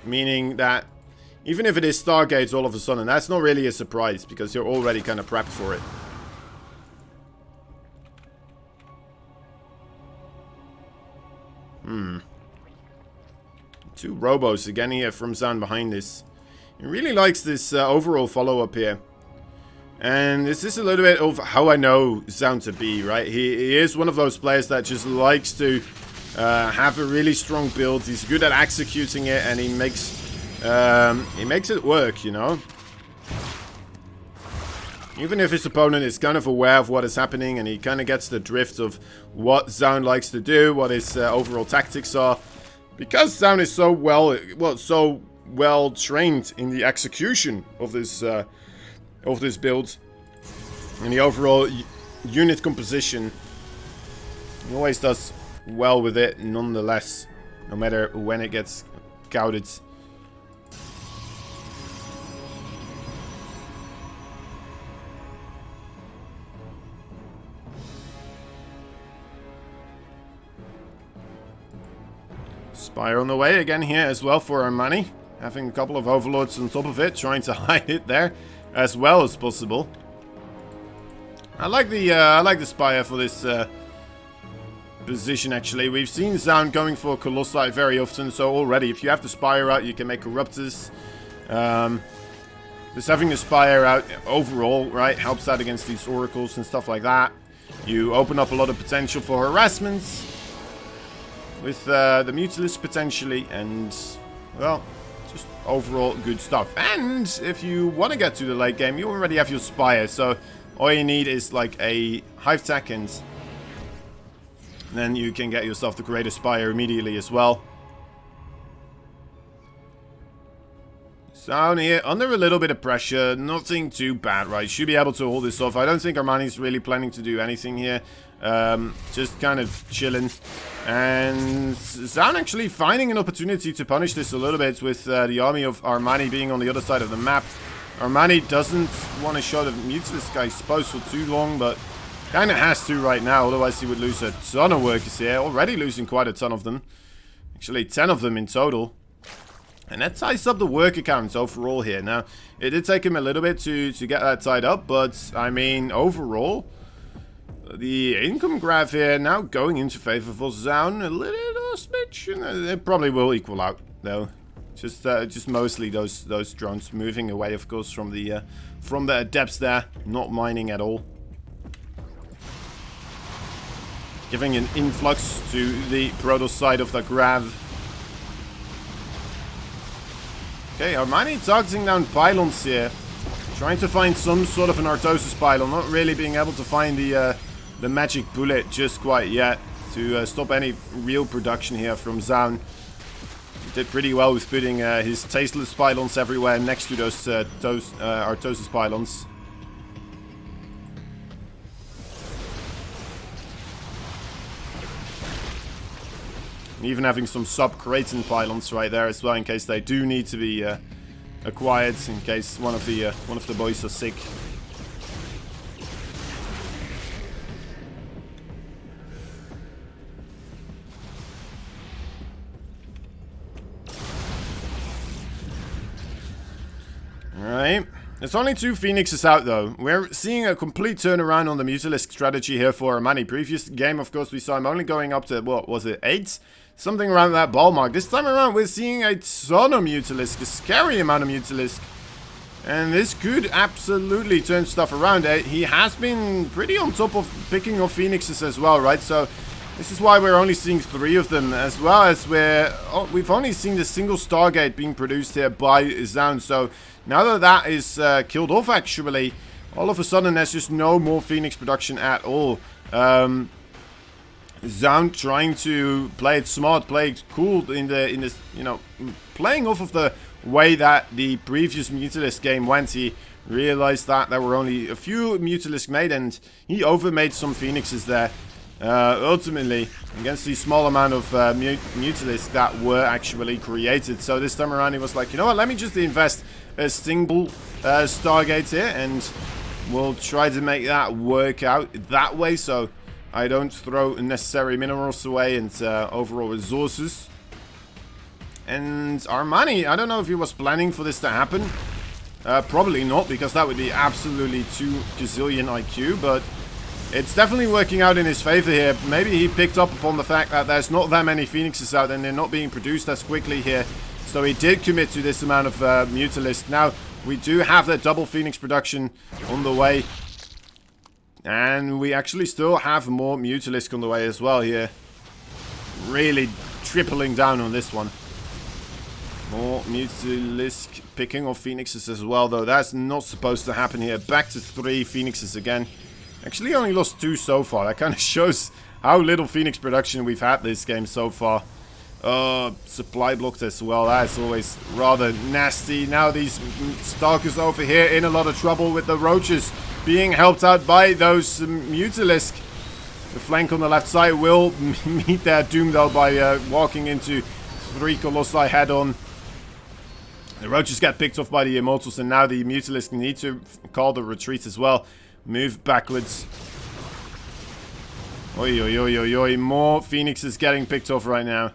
Meaning that, even if it is Stargates all of a sudden, that's not really a surprise, because you're already kind of prepped for it. Two Robos again here from Zoun behind this. He really likes this overall follow-up here. And this is a little bit of how I know Zoun to be, right? He is one of those players that just likes to have a really strong build. He's good at executing it, and he makes it work, you know? Even if his opponent is kind of aware of what is happening and he kind of gets the drift of what Zoun likes to do, what his overall tactics are. Because Zoun is so well trained in the execution of this build and the overall unit composition, he always does well with it nonetheless, no matter when it gets scouted. Spire on the way again here as well for Armani. Having a couple of overlords on top of it, trying to hide it there as well as possible. I like the Spire for this position actually. We've seen Zoun going for Colossi very often, so already if you have the Spire out, you can make Corruptors. Just having the Spire out overall, right, helps out against these Oracles and stuff like that. You open up a lot of potential for harassments with the Mutilus potentially, and, well, just overall good stuff. And if you want to get to the late game, you already have your Spire, so all you need is like a Hive Tech and then you can get yourself the Greater Spire immediately as well. Zoun here, under a little bit of pressure, nothing too bad, right? Should be able to hold this off. I don't think Armani's really planning to do anything here. Just kind of chilling. And Zoun actually finding an opportunity to punish this a little bit with the army of Armani being on the other side of the map. Armani doesn't want to show the Mutalisk, I suppose, for too long, but kind of has to right now, otherwise he would lose a ton of workers here. Already losing quite a ton of them. Actually, 10 of them in total. And that ties up the worker count overall here. Now, it did take him a little bit to get that tied up, but, I mean, overall, the income graph here now going into favor for Zoun a little smidge. It probably will equal out, though. Just mostly those drones moving away, of course, from the depths there, not mining at all. Giving an influx to the Protoss side of the graph. Okay, Armani targeting down pylons here. Trying to find some sort of an Artosis pylon. Not really being able to find the magic bullet just quite yet to stop any real production here from Zoun. Did pretty well with putting his tasteless pylons everywhere next to those Artosis pylons. Even having some sub-Kraton pylons right there as well, in case they do need to be acquired, in case one of the boys are sick. Alright. There's only 2 Phoenixes out, though. We're seeing a complete turnaround on the Mutalisk strategy here for Armani. Previous game, of course, we saw him only going up to, what was it, 8? Something around that ball mark. This time around, we're seeing a ton of Mutalisk, a scary amount of Mutalisk. And this could absolutely turn stuff around. He has been pretty on top of picking off Phoenixes as well, right? So this is why we're only seeing 3 of them, as well as we've only seen the single Stargate being produced here by Zoun. So now that that is killed off, actually, all of a sudden there's just no more Phoenix production at all. Zoun trying to play it smart, play it cool in this, you know, playing off of the way that the previous Mutalisk game went. He realized that there were only a few Mutalisk made, and he overmade some Phoenixes there. Ultimately, against the small amount of Mutalisk that were actually created. So this time around, he was like, you know what, let me just invest a single Stargate here, and we'll try to make that work out that way, so I don't throw unnecessary minerals away and overall resources. And Armani, I don't know if he was planning for this to happen. Probably not, because that would be absolutely too gazillion IQ, but it's definitely working out in his favor here. Maybe he picked up upon the fact that there's not that many Phoenixes out and they're not being produced as quickly here. So he did commit to this amount of Mutalisk. Now, we do have that double Phoenix production on the way. And we actually still have more Mutalisk on the way as well here. Really tripling down on this one. More Mutalisk picking off Phoenixes as well, though. That's not supposed to happen here. Back to 3 Phoenixes again. Actually only lost 2 so far. That kind of shows how little Phoenix production we've had this game so far. Supply blocked as well. That's always rather nasty. Now these Stalkers over here in a lot of trouble with the Roaches being helped out by those Mutalisk. The flank on the left side will meet their doom, though, by walking into 3 Colossi head-on. The Roaches get picked off by the Immortals, and now the Mutalisk need to call the retreat as well. Move backwards. Oi, oi, oi, oi, oi. More Phoenixes getting picked off right now.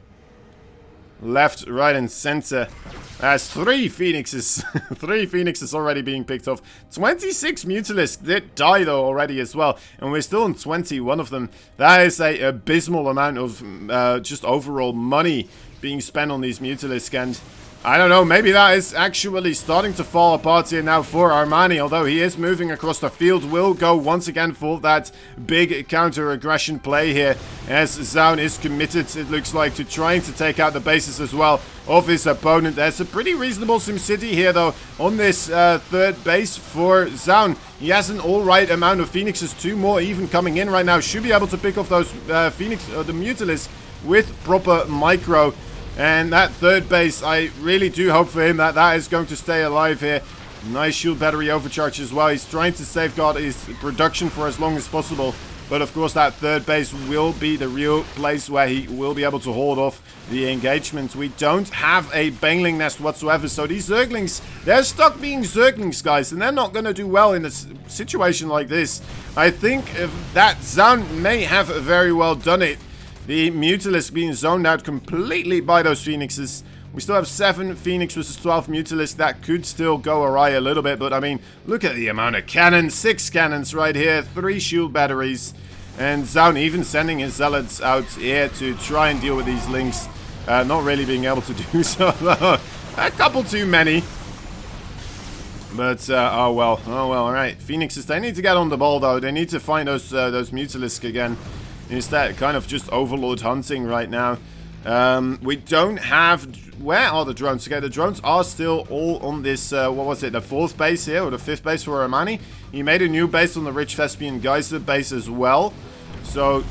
Left, right, and center. That's 3 Phoenixes. 3 Phoenixes already being picked off. 26 Mutalisk did die, though, already as well. And we're still on 21 of them. That is a abysmal amount of just overall money being spent on these Mutalisk. And I don't know, maybe that is actually starting to fall apart here now for Armani, although he is moving across the field. Will go once again for that big counter-aggression play here, as Zoun is committed, it looks like, to trying to take out the bases as well of his opponent. There's a pretty reasonable SimCity here, though, on this third base for Zoun. He has an alright amount of Phoenixes, 2 more even coming in right now. Should be able to pick off those the Mutalisks with proper micro. And that third base, I really do hope for him that that is going to stay alive here. Nice shield battery overcharge as well. He's trying to safeguard his production for as long as possible. But of course that third base will be the real place where he will be able to hold off the engagement. We don't have a Baneling nest whatsoever. So these Zerglings, they're stuck being Zerglings, guys. And they're not going to do well in a situation like this. I think that Zoun may have very well done it. The Mutalisk being zoned out completely by those Phoenixes. We still have 7 Phoenix versus 12 Mutalisk. That could still go awry a little bit. But, I mean, look at the amount of cannons. 6 cannons right here. 3 shield batteries. And Zoun even sending his Zealots out here to try and deal with these Lynx. Not really being able to do so. A couple too many. But, oh well. Alright. Phoenixes, they need to get on the ball, though. They need to find those Mutalisk again. Instead, kind of just overlord hunting right now. We don't have... Where are the drones? Okay, the drones are still all on this, what was it, the 4th base here, or the 5th base for Armani. He made a new base on the Rich Thespian Geyser base as well. So,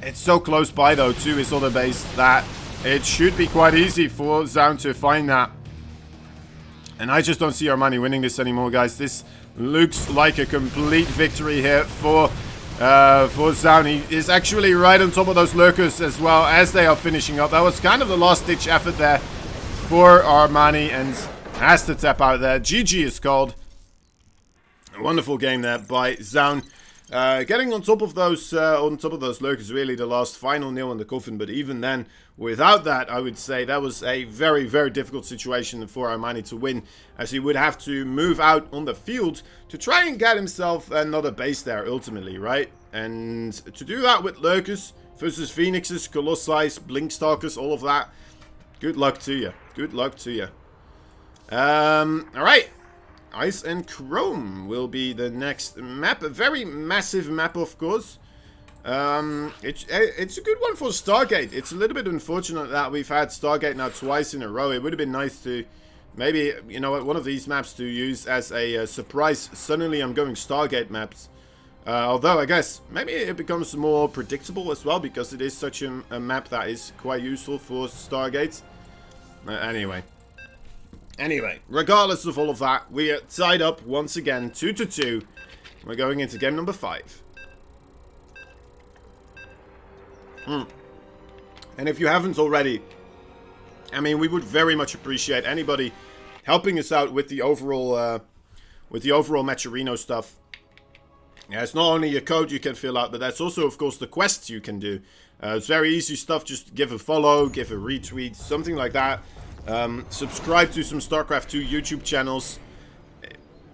it's so close by, though, to his other base that it should be quite easy for Zoun to find that. And I just don't see Armani winning this anymore, guys. This looks like a complete victory here for Zoun. He is actually right on top of those lurkers as well as they are finishing up. That was kind of the last-ditch effort there for Armani, and has to tap out there. GG is called. A wonderful game there by Zoun. Getting on top of those lurkers, really the last final nail in the coffin. But even then, without that, I would say that was a very, very difficult situation for Armani to win, as he would have to move out on the field to try and get himself another base there ultimately, right? And to do that with lurkers versus Phoenixes, Colossi, Blinkstalkers, all of that. Good luck to you. Good luck to you. Alright. Ice and Chrome will be the next map. A very massive map, of course. It's a good one for Stargate. It's a little bit unfortunate that we've had Stargate now twice in a row. It would have been nice to maybe, you know, one of these maps to use as a surprise. Suddenly I'm going Stargate maps. Although I guess maybe it becomes more predictable as well, because it is such a map that is quite useful for Stargate. Anyway, regardless of all of that, we are tied up once again, 2-2. We're going into game number 5. And if you haven't already, I mean, we would very much appreciate anybody helping us out with the overall Matcherino stuff. Yeah, it's not only a code you can fill out, but that's also, of course, the quests you can do. It's very easy stuff. Just give a follow, give a retweet, something like that. Subscribe to some StarCraft 2 YouTube channels.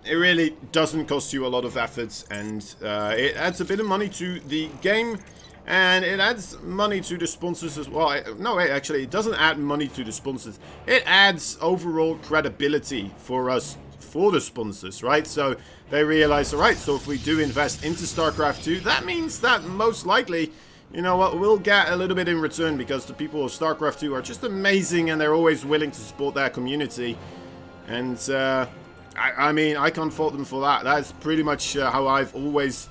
It really doesn't cost you a lot of effort, and it adds a bit of money to the game, and it adds money to the sponsors as well. No, wait, actually, it doesn't add money to the sponsors. It adds overall credibility for us, for the sponsors, right? So they realize, all right, so if we do invest into StarCraft 2, that means that most likely, you know what, we'll get a little bit in return, because the people of StarCraft 2 are just amazing, and they're always willing to support their community. And, I mean, I can't fault them for that. That's pretty much how I've always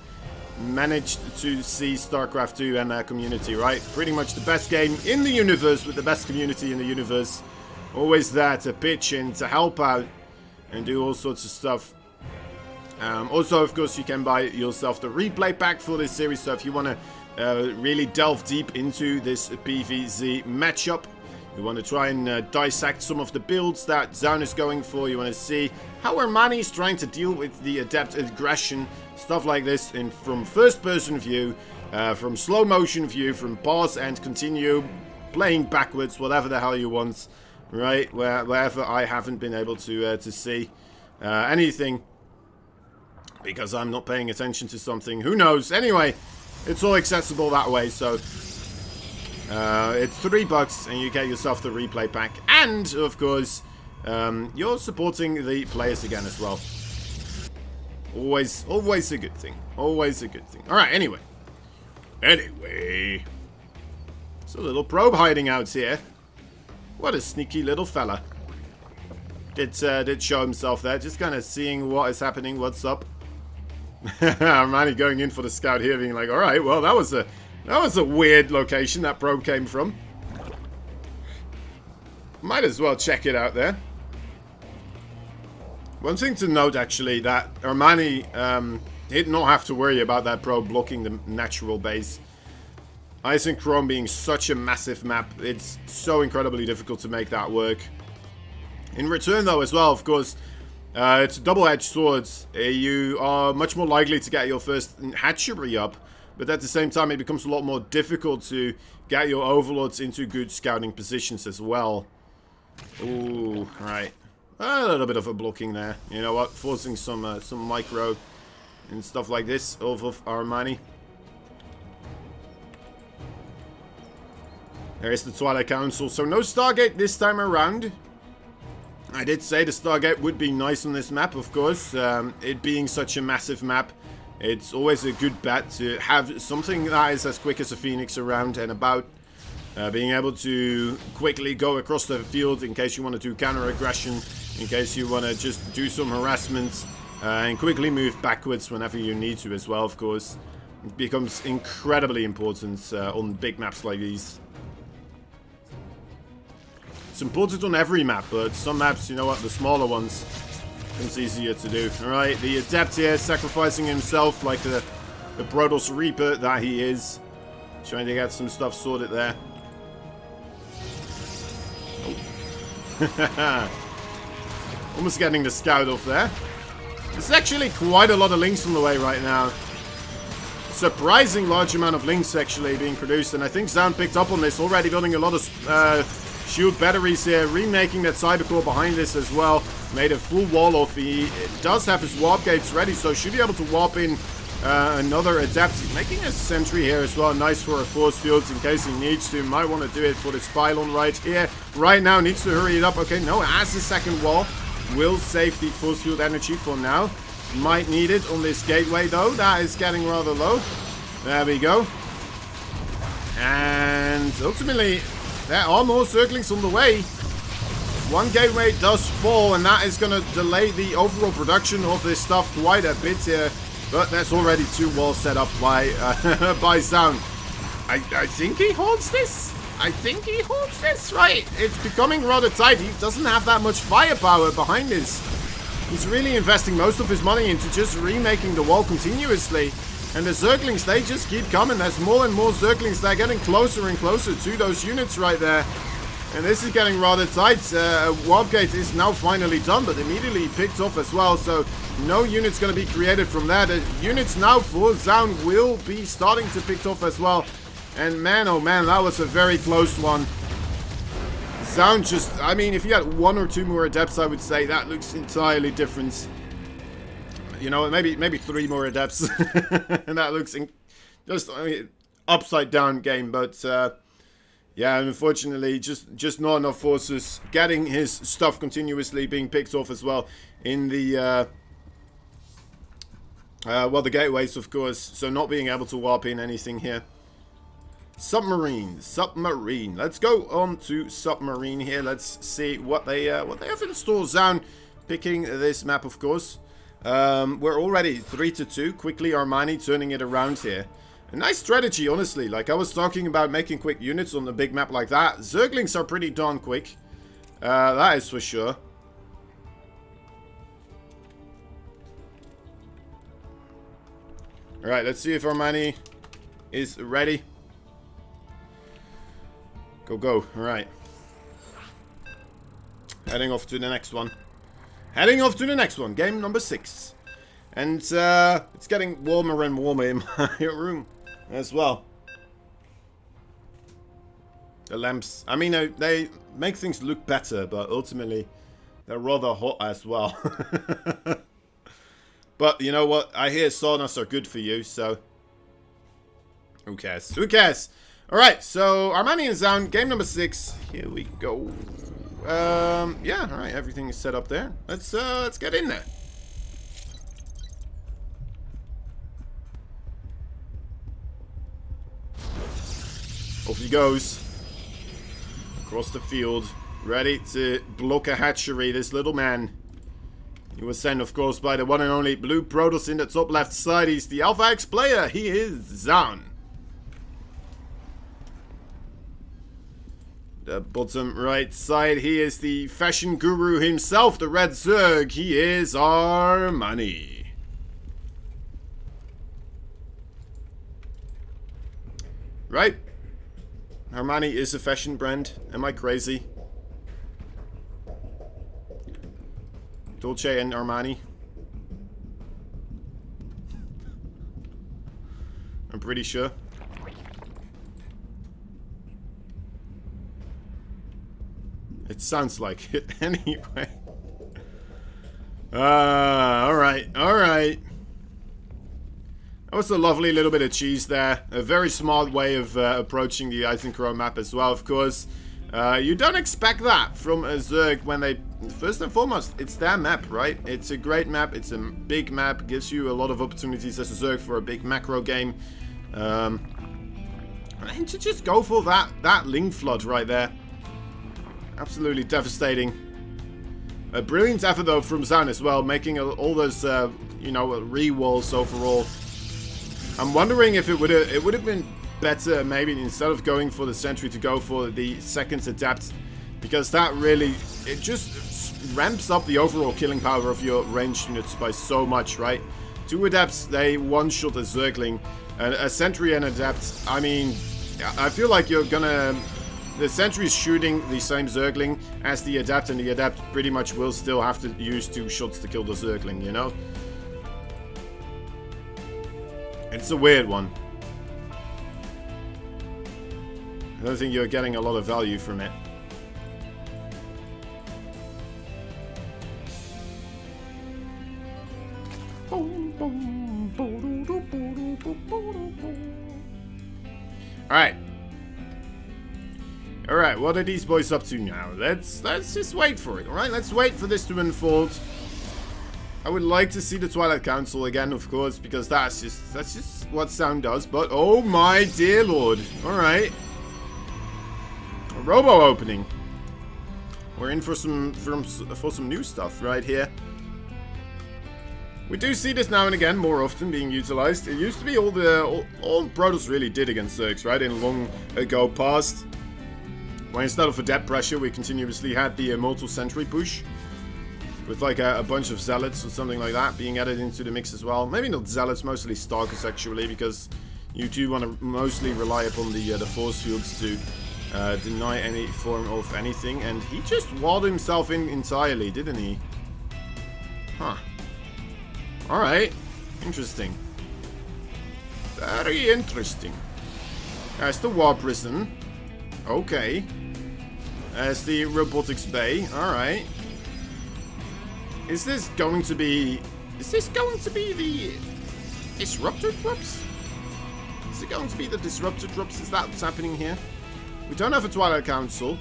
managed to see StarCraft 2 and their community, right? Pretty much the best game in the universe with the best community in the universe. Always there to pitch in, to help out, and do all sorts of stuff. Also, of course, you can buy yourself the replay pack for this series, so if you want to really delve deep into this PvZ matchup, you want to try and dissect some of the builds that Zoun is going for, you want to see how Armani is trying to deal with the adept aggression, stuff like this, from first person view, from slow motion view, from pause and continue, playing backwards, whatever the hell you want, right? Wherever I haven't been able to see anything, because I'm not paying attention to something, who knows? Anyway, it's all accessible that way, so It's $3 and you get yourself the replay pack. And, of course, you're supporting the players again as well. Always a good thing. Always a good thing. Alright, anyway. There's a little probe hiding out here. What a sneaky little fella. Did show himself there. Just kind of seeing what is happening, what's up. Armani going in for the scout here, being like, alright, well, that was a weird location that probe came from. Might as well check it out there. One thing to note, actually, that Armani did not have to worry about that probe blocking the natural base. Ice and Chrome being such a massive map, it's so incredibly difficult to make that work. In return, though, as well, of course, it's a double-edged sword. You are much more likely to get your first hatchery up, but at the same time, it becomes a lot more difficult to get your overlords into good scouting positions as well. Ooh, right. A little bit of a blocking there. You know what? Forcing some micro and stuff like this off of Armani. There's the Twilight Council. So no Stargate this time around. I did say the Stargate would be nice on this map, of course. It being such a massive map, it's always a good bet to have something that is as quick as a Phoenix around and about. Being able to quickly go across the field in case you want to do counter-aggression, in case you want to just do some harassment, and quickly move backwards whenever you need to as well, of course. It becomes incredibly important on big maps like these. It's important on every map, but some maps, you know what, the smaller ones, it's easier to do. Alright, the Adept here sacrificing himself like the Protoss Reaper that he is. Trying to get some stuff sorted there. Oh. Almost getting the scout off there. There's actually quite a lot of links on the way right now. Surprising large amount of links actually being produced, and I think Zoun picked up on this, already building a lot of shield batteries here, remaking that cybercore behind this as well. Made a full wall off. He does have his warp gates ready, so should be able to warp in another Adept. Making a sentry here as well, nice for a force field in case he needs to. Might want to do it for this pylon right here. Right now, needs to hurry it up. Okay, no, has the second wall. Will save the force field energy for now. Might need it on this gateway though. That is getting rather low. There we go. And ultimately, there are more circlings on the way. One gateway does fall, and that is going to delay the overall production of this stuff quite a bit here. But there's already 2 walls set up by by Zoun. I think he holds this. I think he holds this, right? It's becoming rather tight. He doesn't have that much firepower behind this. He's really investing most of his money into just remaking the wall continuously. And the Zerglings, they just keep coming. There's more and more Zerglings. They're getting closer and closer to those units right there. And this is getting rather tight. Warp Gate is now finally done, but immediately picked off as well. So no unit's going to be created from that. The units now for Zoun will be starting to pick off as well. And man, oh man, that was a very close one. Zoun just, I mean, if you had 1 or 2 more Adepts, I would say that looks entirely different. You know, maybe 3 more Adepts. And that looks just, I mean, upside down game. But yeah, unfortunately, just not enough forces. Getting his stuff continuously being picked off as well in the well, the gateways, of course. So not being able to warp in anything here. Submarine. Let's go on to Submarine here. Let's see what they have in store. Zoun picking this map, of course. We're already 3-2. Quickly Armani turning it around here. A nice strategy, honestly. Like I was talking about making quick units on a big map like that. Zerglings are pretty darn quick. That is for sure. Alright, let's see if Armani is ready. Go. Alright. Heading off to the next one. Game number 6. And it's getting warmer and warmer in my room as well. The lamps. I mean, they make things look better, but ultimately they're rather hot as well. But you know what? I hear saunas are good for you, so who cares? Who cares? Alright, so Armani and Zoun, game number 6. Here we go. Yeah, alright, everything is set up there. Let's get in there. Off he goes. Across the field. Ready to block a hatchery, this little man. He was sent, of course, by the one and only Blue Protoss in the top left side. He's the Alpha X player. He is Zoun. The bottom right side, he is the fashion guru himself, the Red Zerg. He is Armani. Right? Armani is a fashion brand. Am I crazy? Dolce and Armani. I'm pretty sure. It sounds like it anyway. Alright, alright. That was a lovely little bit of cheese there. A very smart way of approaching the Eisenkron map as well, of course. You don't expect that from a Zerg when they... First and foremost, it's their map, right? It's a great map. It's a big map. Gives you a lot of opportunities as a Zerg for a big macro game. And to just go for that Ling Flood right there. Absolutely devastating. A brilliant effort, though, from Zoun as well. Making all those, you know, re-walls overall. I'm wondering if it would have been better maybe instead of going for the sentry to go for the second adapt, because that really, it just ramps up the overall killing power of your ranged units by so much, right? 2 adapts, they one-shot a Zergling, and a sentry and adapt, I mean, I feel like you're gonna, the sentry is shooting the same Zergling as the adapt, and the adapt pretty much will still have to use 2 shots to kill the Zergling, you know? It's a weird one. I don't think you're getting a lot of value from it. Alright. Alright, what are these boys up to now? Let's just wait for it, alright? Let's wait for this to unfold. I would like to see the Twilight Council again, of course, because that's just what Zoun does, but oh my dear lord. Alright. A robo opening. We're in for some new stuff right here. We do see this now and again more often being utilized. It used to be all Protoss really did against Zergs, right? In long ago past. Where instead of a depth pressure, we continuously had the Immortal Sentry push. With like a bunch of Zealots or something like that being added into the mix as well. Maybe not Zealots, mostly Stalkers actually, because you do want to mostly rely upon the force fields to deny any form of anything. And he just walled himself in entirely, didn't he? Huh. Alright. Interesting. Very interesting. There's the War Prison. Okay. There's the Robotics Bay. Alright. Is this going to be the Disruptor Drops? Is it going to be the Disruptor Drops? Is that what's happening here? We don't have a Twilight Council.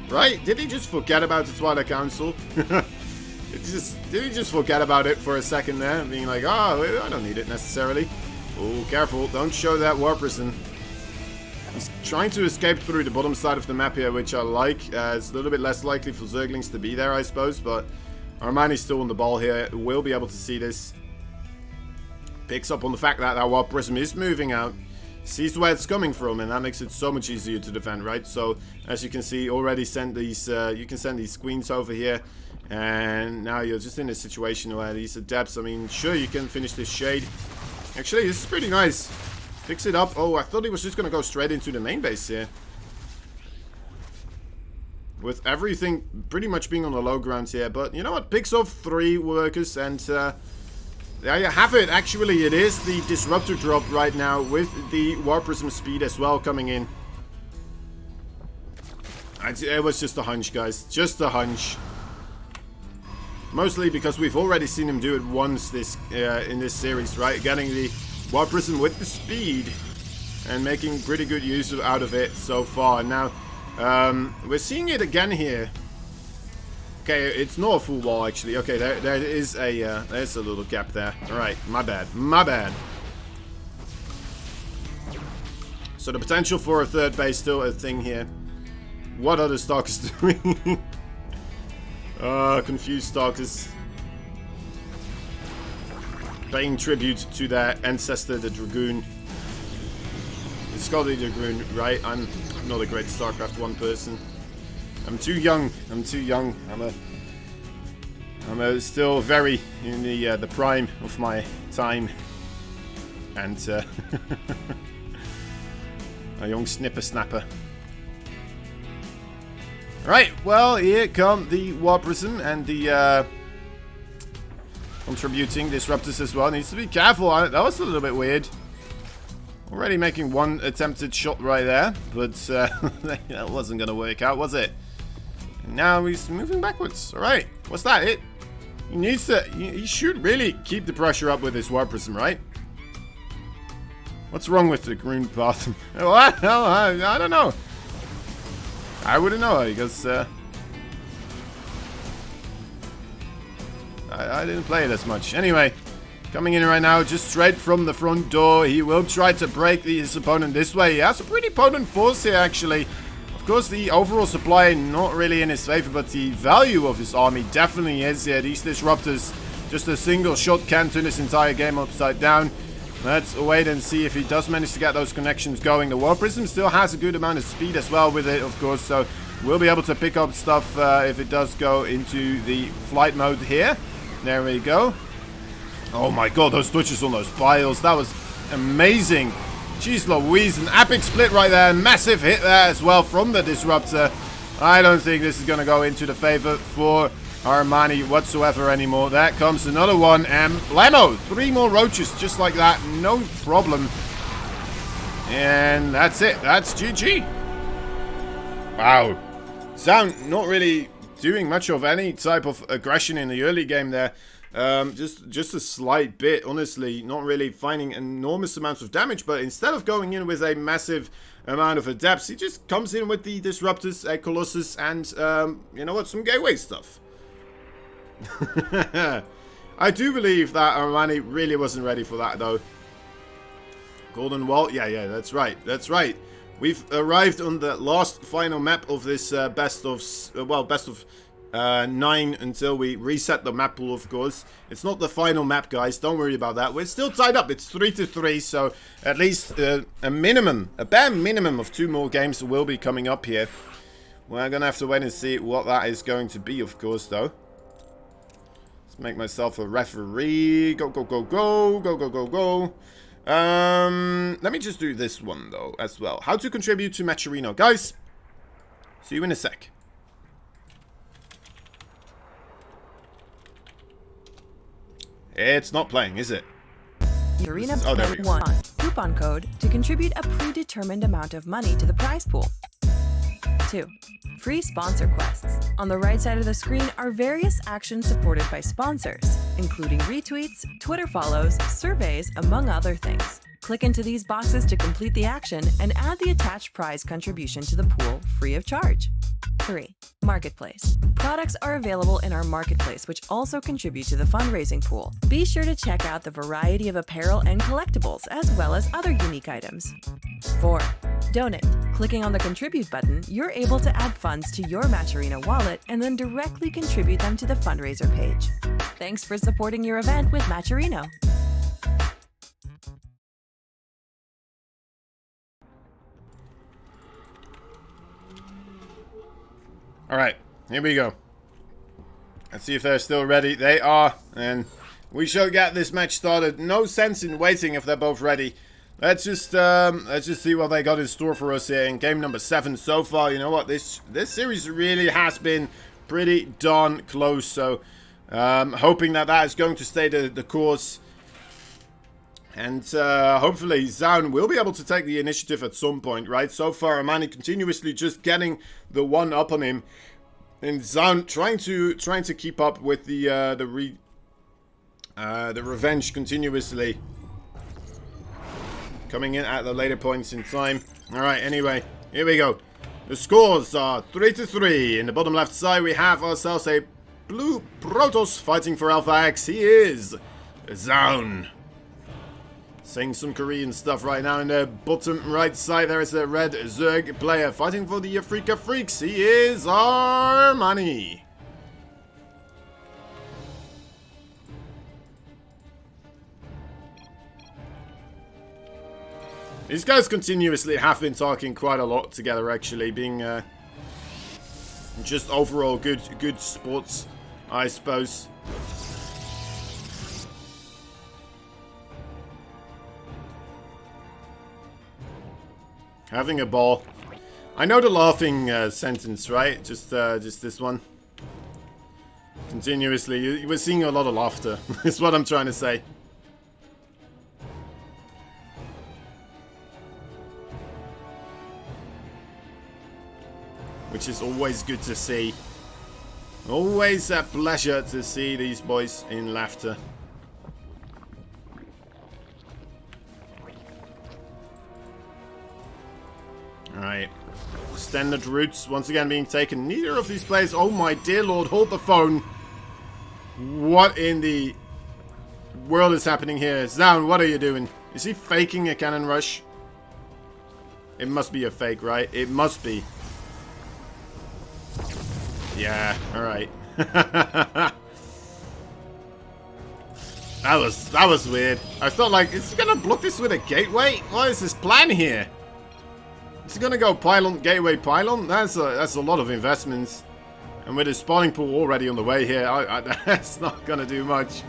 Right? Did he just forget about the Twilight Council? Did he just forget about it for a second there? Being like, oh, I don't need it necessarily. Oh, careful. Don't show that War Prison. He's trying to escape through the bottom side of the map here, which I like. It's a little bit less likely for Zerglings to be there, I suppose, but Armani's still on the ball here. We'll be able to see this. Picks up on the fact that our War Prism is moving out. Sees where it's coming from, and that makes it so much easier to defend, right? So, as you can see, already send these, you can send these queens over here. And now you're just in a situation where these adepts, I mean, sure, you can finish this shade. Actually, this is pretty nice. Picks it up. Oh, I thought he was just going to go straight into the main base here. With everything pretty much being on the low ground here. But you know what? Picks off 3 workers, and there you have it. Actually, it is the Disruptor drop right now with the War Prism speed as well coming in. It was just a hunch, guys. Just a hunch. Mostly because we've already seen him do it once in this series, right? Getting the War Prism with the speed. and making pretty good use out of it so far. Now, we're seeing it again here. Okay, it's not a full wall actually. Okay, there is a there's a little gap there. All right, my bad, my bad. So the potential for a third base still a thing here. What are the Stalkers doing? Confused Stalkers. Paying tribute to their ancestor, the Dragoon. It's called the Dragoon, right? I'm not a great StarCraft 1 person. I'm too young. I'm too young. I'm still very in the prime of my time. And a young snipper snapper. Right, well, here come the War Prism and the contributing disruptors as well. Needs to be careful on it. That was a little bit weird. Already making one attempted shot right there, but that wasn't going to work out, was it? And now he's moving backwards. All right, what's that? He needs to. He should really keep the pressure up with his War Prism, right? What's wrong with the green path? Well, I don't know. I wouldn't know because I didn't play it as much. Anyway, coming in right now, just straight from the front door. He will try to break his opponent this way. He has a pretty potent force here, actually. Of course, the overall supply not really in his favor, but the value of his army definitely is here. These disruptors, just a single shot can turn this entire game upside down. Let's wait and see if he does manage to get those connections going. The War Prism still has a good amount of speed as well with it, of course, so we'll be able to pick up stuff if it does go into the flight mode here. There we go. Oh my god, those twitches on those piles, that was amazing. Jeez Louise, an epic split right there. Massive hit there as well from the Disruptor. I don't think this is going to go into the favor for Armani whatsoever anymore. There comes another one, and Blammo! 3 more roaches just like that, no problem. And that's it, that's GG. Wow. Zoun not really doing much of any type of aggression in the early game there. Just a slight bit, honestly, not really finding enormous amounts of damage, but instead of going in with a massive amount of adepts, he just comes in with the Disruptors, a Colossus, and, you know what, some gateway stuff. I do believe that Armani really wasn't ready for that, though. Golden Wall, yeah, that's right, that's right. We've arrived on the last final map of this best of 9 until we reset the map pool, of course. It's not the final map, guys. Don't worry about that. We're still tied up. It's 3-3, so at least a bare minimum of 2 more games will be coming up here. We're gonna have to wait and see what that is going to be, of course, though. Let's make myself a referee. Go, go, go, go, go, go, go, go. Let me just do this one, though, as well. How to contribute to Matcherino. Guys, see you in a sec. It's not playing, is it? Arena Play 1 coupon code to contribute a predetermined amount of money to the prize pool. 2. Free sponsor quests. On the right side of the screen are various actions supported by sponsors, including retweets, Twitter follows, surveys, among other things. Click into these boxes to complete the action and add the attached prize contribution to the pool free of charge. 3. Marketplace. Products are available in our marketplace, which also contribute to the fundraising pool. Be sure to check out the variety of apparel and collectibles, as well as other unique items. 4. Donate. Clicking on the Contribute button, you're able to add funds to your Matcherino wallet and then directly contribute them to the fundraiser page. Thanks for supporting your event with Matcherino. Alright, here we go. Let's see if they're still ready. They are, and we shall get this match started. No sense in waiting if they're both ready. Let's just see what they got in store for us here in game number 7 so far. You know what, this series really has been pretty darn close, so hoping that is going to stay the course. And hopefully Zoun will be able to take the initiative at some point, right? So far, Armani continuously just getting the one up on him, and Zoun trying to keep up with the revenge continuously. coming in at the later points in time. Alright, anyway, here we go. The scores are 3-3. In the bottom left side, we have ourselves a blue Protoss fighting for Alpha X. He is Zoun. Saying some Korean stuff right now. In the bottom right side, there is a red Zerg player fighting for the Afrika Freaks. He is Armani. These guys continuously have been talking quite a lot together, actually, being just overall good sports, I suppose. Having a ball. I know the laughing sentence, right? Just this one. Continuously, you were seeing a lot of laughter. Is what I'm trying to say. Which is always good to see. Always a pleasure to see these boys in laughter. Alright. Standard routes once again being taken. Neither of these players. Oh my dear lord, hold the phone. What in the world is happening here? Zoun, what are you doing? Is he faking a cannon rush? It must be a fake, right? It must be. Yeah, alright. That was weird. I felt like, is he gonna block this with a gateway? What is his plan here? Is he gonna go pylon, gateway, pylon? That's a lot of investments. And with his spawning pool already on the way here, that's not gonna do much.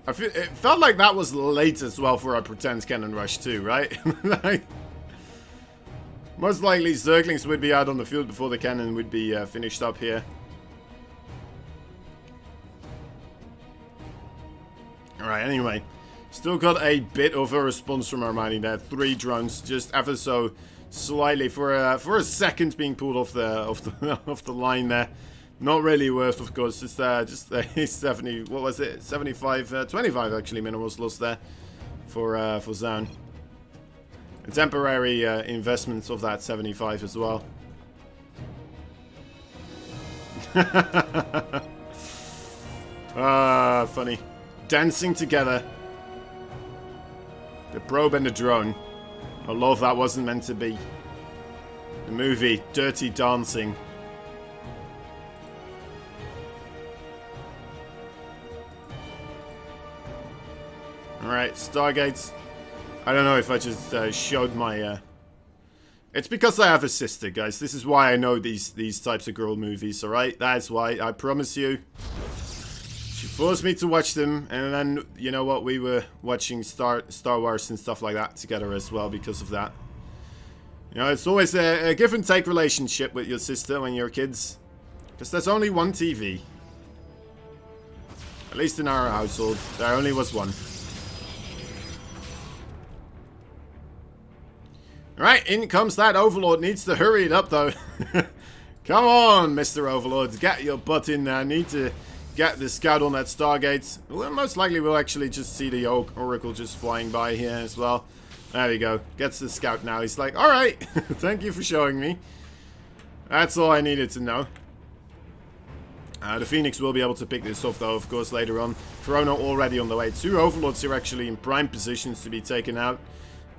It felt like that was late as well for a pretend cannon rush too, right? Like, most likely Zerglings would be out on the field before the cannon would be finished up here. Alright, anyway. Still got a bit of a response from Armani there. 3 drones, just ever so slightly for a second being pulled off the line there. Not really worth, of course. Just a 70. What was it? 75, 25 actually. Minerals lost there for Zoun. A temporary investment of that 75 as well. Funny. Dancing together. The probe and the drone. I love that wasn't meant to be. The movie, Dirty Dancing. Alright, Stargates. I don't know if I just showed my... It's because I have a sister, guys. This is why I know these types of girl movies, alright? That's why, I promise you. She forced me to watch them, and then, you know what, we were watching Star Wars and stuff like that together as well because of that. You know, it's always a give and take relationship with your sister when you're kids. Because there's only one TV. At least in our household, there only was one. Alright, in comes that Overlord. Needs to hurry it up, though. Come on, Mr. Overlord. Get your butt in there. Need to get the scout on that Stargate. Well, most likely we'll actually just see the Oracle just flying by here as well. There we go. Gets the scout now. He's like, alright. Thank you for showing me. That's all I needed to know. The Phoenix will be able to pick this off, though, of course, later on. Corona already on the way. 2 Overlords here actually in prime positions to be taken out.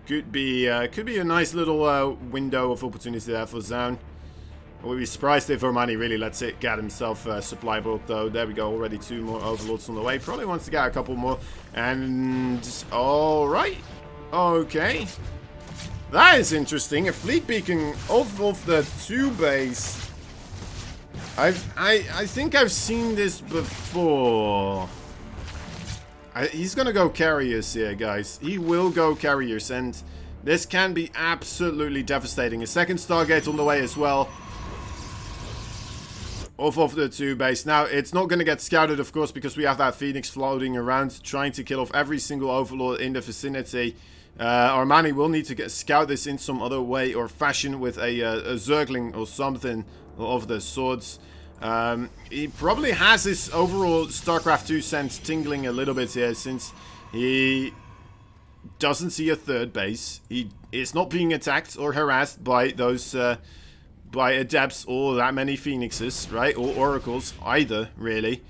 Could be a nice little window of opportunity there for Zoun. I would be surprised if Armani really lets it get himself a supply bulk, though. There we go, already 2 more Overlords on the way. Probably wants to get a couple more. And alright. Okay. That is interesting. A fleet beacon off of the 2 base. I think I've seen this before. He's gonna go carriers here, guys. He will go carriers, and this can be absolutely devastating. A second Stargate on the way as well. Off of the 2 base. Now, it's not gonna get scouted, of course, because we have that Phoenix floating around, trying to kill off every single Overlord in the vicinity. Armani will need to scout this in some other way or fashion with a Zergling or something of the sorts. He probably has his overall StarCraft 2 sense tingling a little bit here, since He doesn't see a third base. He is not being attacked or harassed by those by adepts or that many phoenixes, right? Or oracles either, really.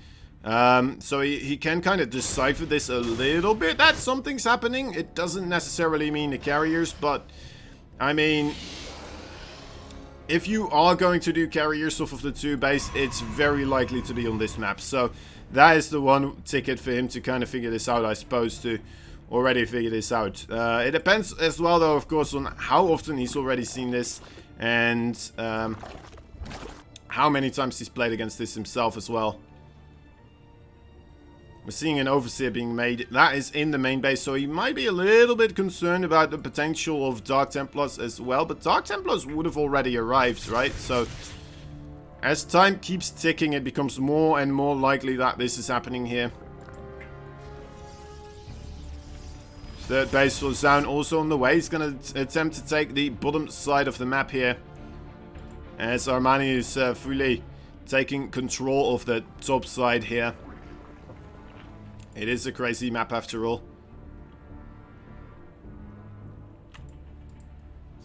So he can kind of decipher this a little bit, that something's happening. It doesn't necessarily mean the carriers, but I mean, if you are going to do carriers off of the 2 base, it's very likely to be on this map. So that is the one ticket for him to kind of figure this out, I suppose, to already figure this out. It depends as well, though, of course, on how often he's already seen this and how many times he's played against this himself as well. We're seeing an overseer being made. That is in the main base, so he might be a little bit concerned about the potential of Dark Templars as well. But Dark Templars would have already arrived, right? So as time keeps ticking, it becomes more and more likely that this is happening here. Third base for Zoun also on the way. He's going to attempt to take the bottom side of the map here, as Armani is fully taking control of the top side here. It is a crazy map after all.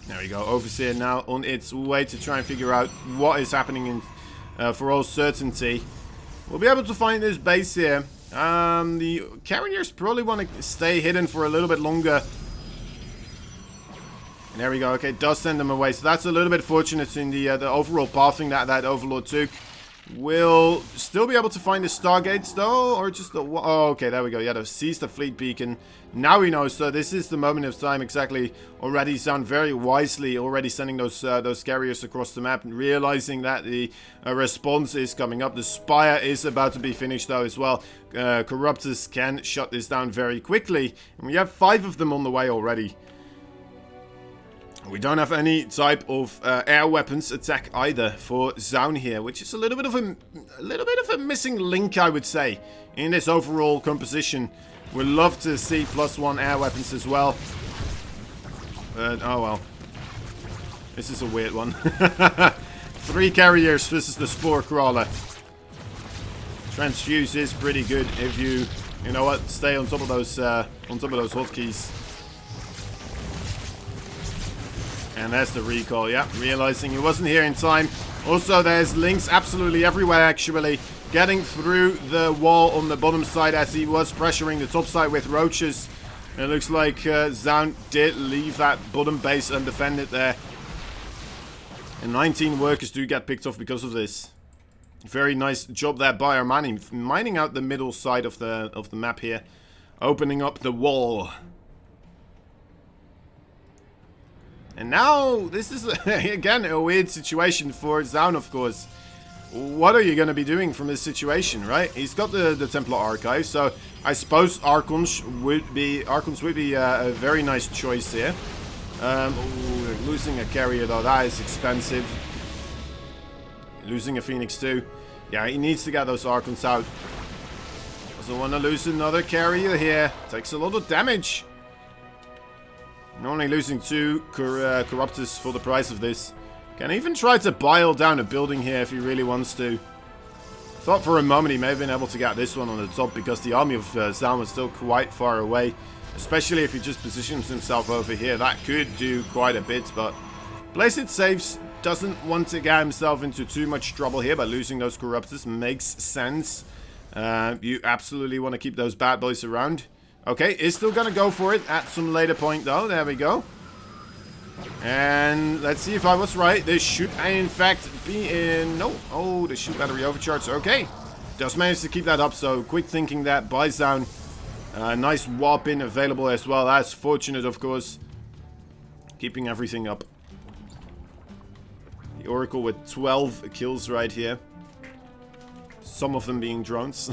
There we go. Overseer now on its way to try and figure out what is happening in, for all certainty. We'll be able to find this base here. The carriers probably want to stay hidden for a little bit longer. And there we go. Okay, it does send them away. So that's a little bit fortunate in the overall pathing that Overlord took. We'll still be able to find the Stargates, though, or just the... Oh, okay, there we go. Yeah, to seize the fleet beacon. Now we know, so this is the moment of time exactly. Already sound very wisely, already sending those carriers across the map, and realizing that the response is coming up. The Spire is about to be finished, though, as well. Corruptors can shut this down very quickly, and we have 5 of them on the way already. We don't have any type of air weapons attack either for Zoun here, which is a little bit of a missing link, I would say, in this overall composition. We'd love to see +1 air weapons as well. Oh well. This is a weird one. 3 carriers versus the Spore Crawler. Transfuse is pretty good if you know what, stay on top of those hotkeys. And there's the recall, yeah, realizing he wasn't here in time. Also, there's links absolutely everywhere, actually. Getting through the wall on the bottom side as he was pressuring the top side with roaches. It looks like Zoun did leave that bottom base undefended there. And 19 workers do get picked off because of this. Very nice job there by Armani, mining out the middle side of the map here. Opening up the wall. And now, this is, again, a weird situation for Zoun, of course. What are you going to be doing from this situation, right? He's got the Templar Archive, so I suppose Archons would be a very nice choice here. Ooh, losing a carrier, though, that is expensive. Losing a Phoenix, too. Yeah, he needs to get those Archons out. Doesn't want to lose another carrier here. Takes a lot of damage. Only losing 2 Corruptors for the price of this. Can even try to bile down a building here if he really wants to. Thought for a moment he may have been able to get this one on the top because the army of Zoun was still quite far away. Especially if he just positions himself over here. That could do quite a bit, but plays it safe. Doesn't want to get himself into too much trouble here by losing those Corruptors. Makes sense. You absolutely want to keep those bad boys around. Okay, is still gonna go for it at some later point, though. There we go. And let's see if I was right. This should, in fact, be in... No. Oh, the shoot battery overcharged. Okay. Does manage to keep that up, so quick thinking that by Zoun. Nice warp in available as well. That's fortunate, of course. Keeping everything up. The Oracle with 12 kills right here. Some of them being drones.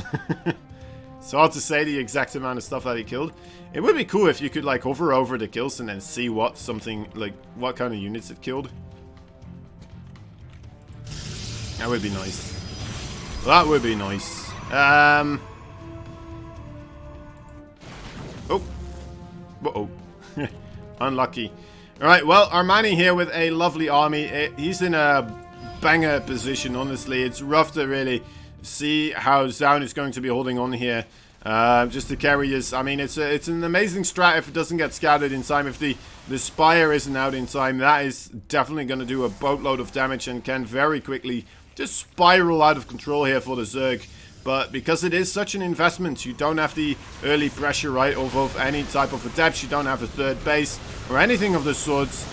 It's hard to say the exact amount of stuff that he killed. It would be cool if you could like hover over the kills and then see what what kind of units it killed. That would be nice. That would be nice. Oh. Uh-oh. Unlucky. Alright, well, Armani here with a lovely army. He's in a banger position, honestly. It's rough to really see how Zoun is going to be holding on here. just to carry his... I mean, it's an amazing strat if it doesn't get scouted in time. If the Spire isn't out in time, that is definitely going to do a boatload of damage and can very quickly just spiral out of control here for the Zerg. But because it is such an investment, you don't have the early pressure, right, of any type of a depth. You don't have a third base or anything of the sorts.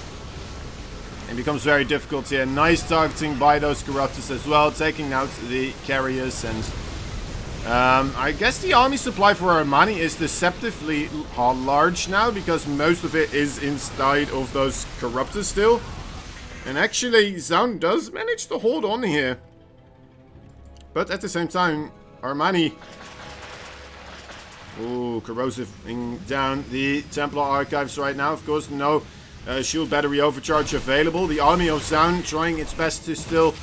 It becomes very difficult here. Nice targeting by those Corruptors as well, taking out the carriers. And I guess the army supply for Armani is deceptively large now, because most of it is inside of those Corruptors still. And actually, Zoun does manage to hold on here. But at the same time, Armani... Ooh, corrosiving down the Templar Archives right now. Of course, no shield battery overcharge available. The army of Zoun trying its best to still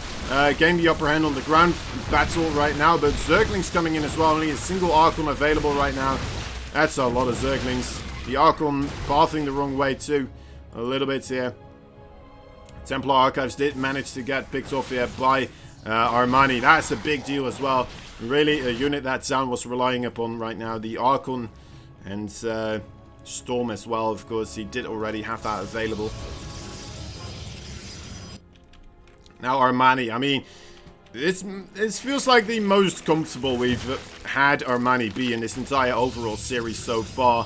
gain the upper hand on the ground battle right now. But Zerglings coming in as well. Only a single Archon available right now. That's a lot of Zerglings. The Archon pathing the wrong way too. A little bit here. Templar Archives did manage to get picked off here by Armani. That's a big deal as well. Really a unit that Zoun was relying upon right now. The Archon and Storm as well, of course. He did already have that available. Now Armani. I mean, it feels like the most comfortable we've had Armani be in this entire overall series so far.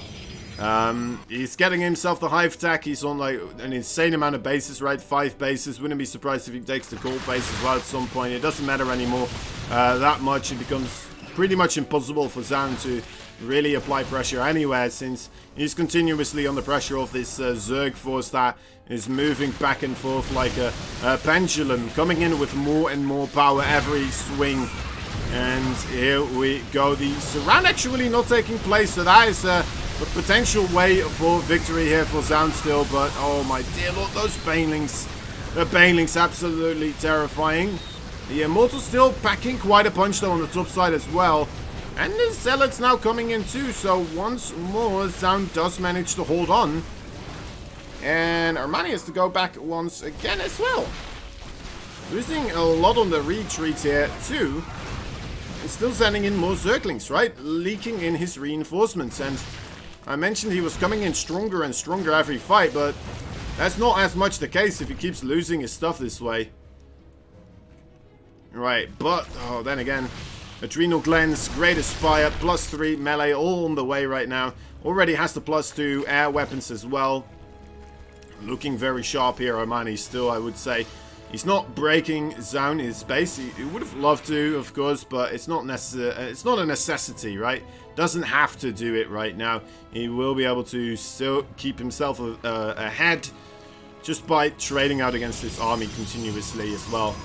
He's getting himself the hive attack. He's on like an insane amount of bases, right? 5 bases. Wouldn't be surprised if he takes the gold base as well at some point. It doesn't matter anymore that much. It becomes pretty much impossible for Zoun to really apply pressure anywhere, since he's continuously under pressure of this Zerg force that is moving back and forth like a pendulum, coming in with more and more power every swing. And here we go. The surround actually not taking place, so that is a potential way for victory here for Zoun still. But oh my dear lord, those Banelings. The Banelings absolutely terrifying. The Immortals still packing quite a punch though on the top side as well. And the Zealots now coming in too. So once more, Zoun does manage to hold on. And Armani has to go back once again as well. Losing a lot on the retreat here too. And still sending in more Zerglings, right? Leaking in his reinforcements. And I mentioned he was coming in stronger and stronger every fight, but that's not as much the case if he keeps losing his stuff this way. Right, but, oh, then again, Adrenal Glands, Great Aspire, +3 melee, all on the way right now. Already has the +2 air weapons as well. Looking very sharp here, Armani still, I would say. He's not breaking Zoun his base. He would have loved to, of course, but it's not a necessity, right? Doesn't have to do it right now. He will be able to still keep himself ahead just by trading out against this army continuously as well.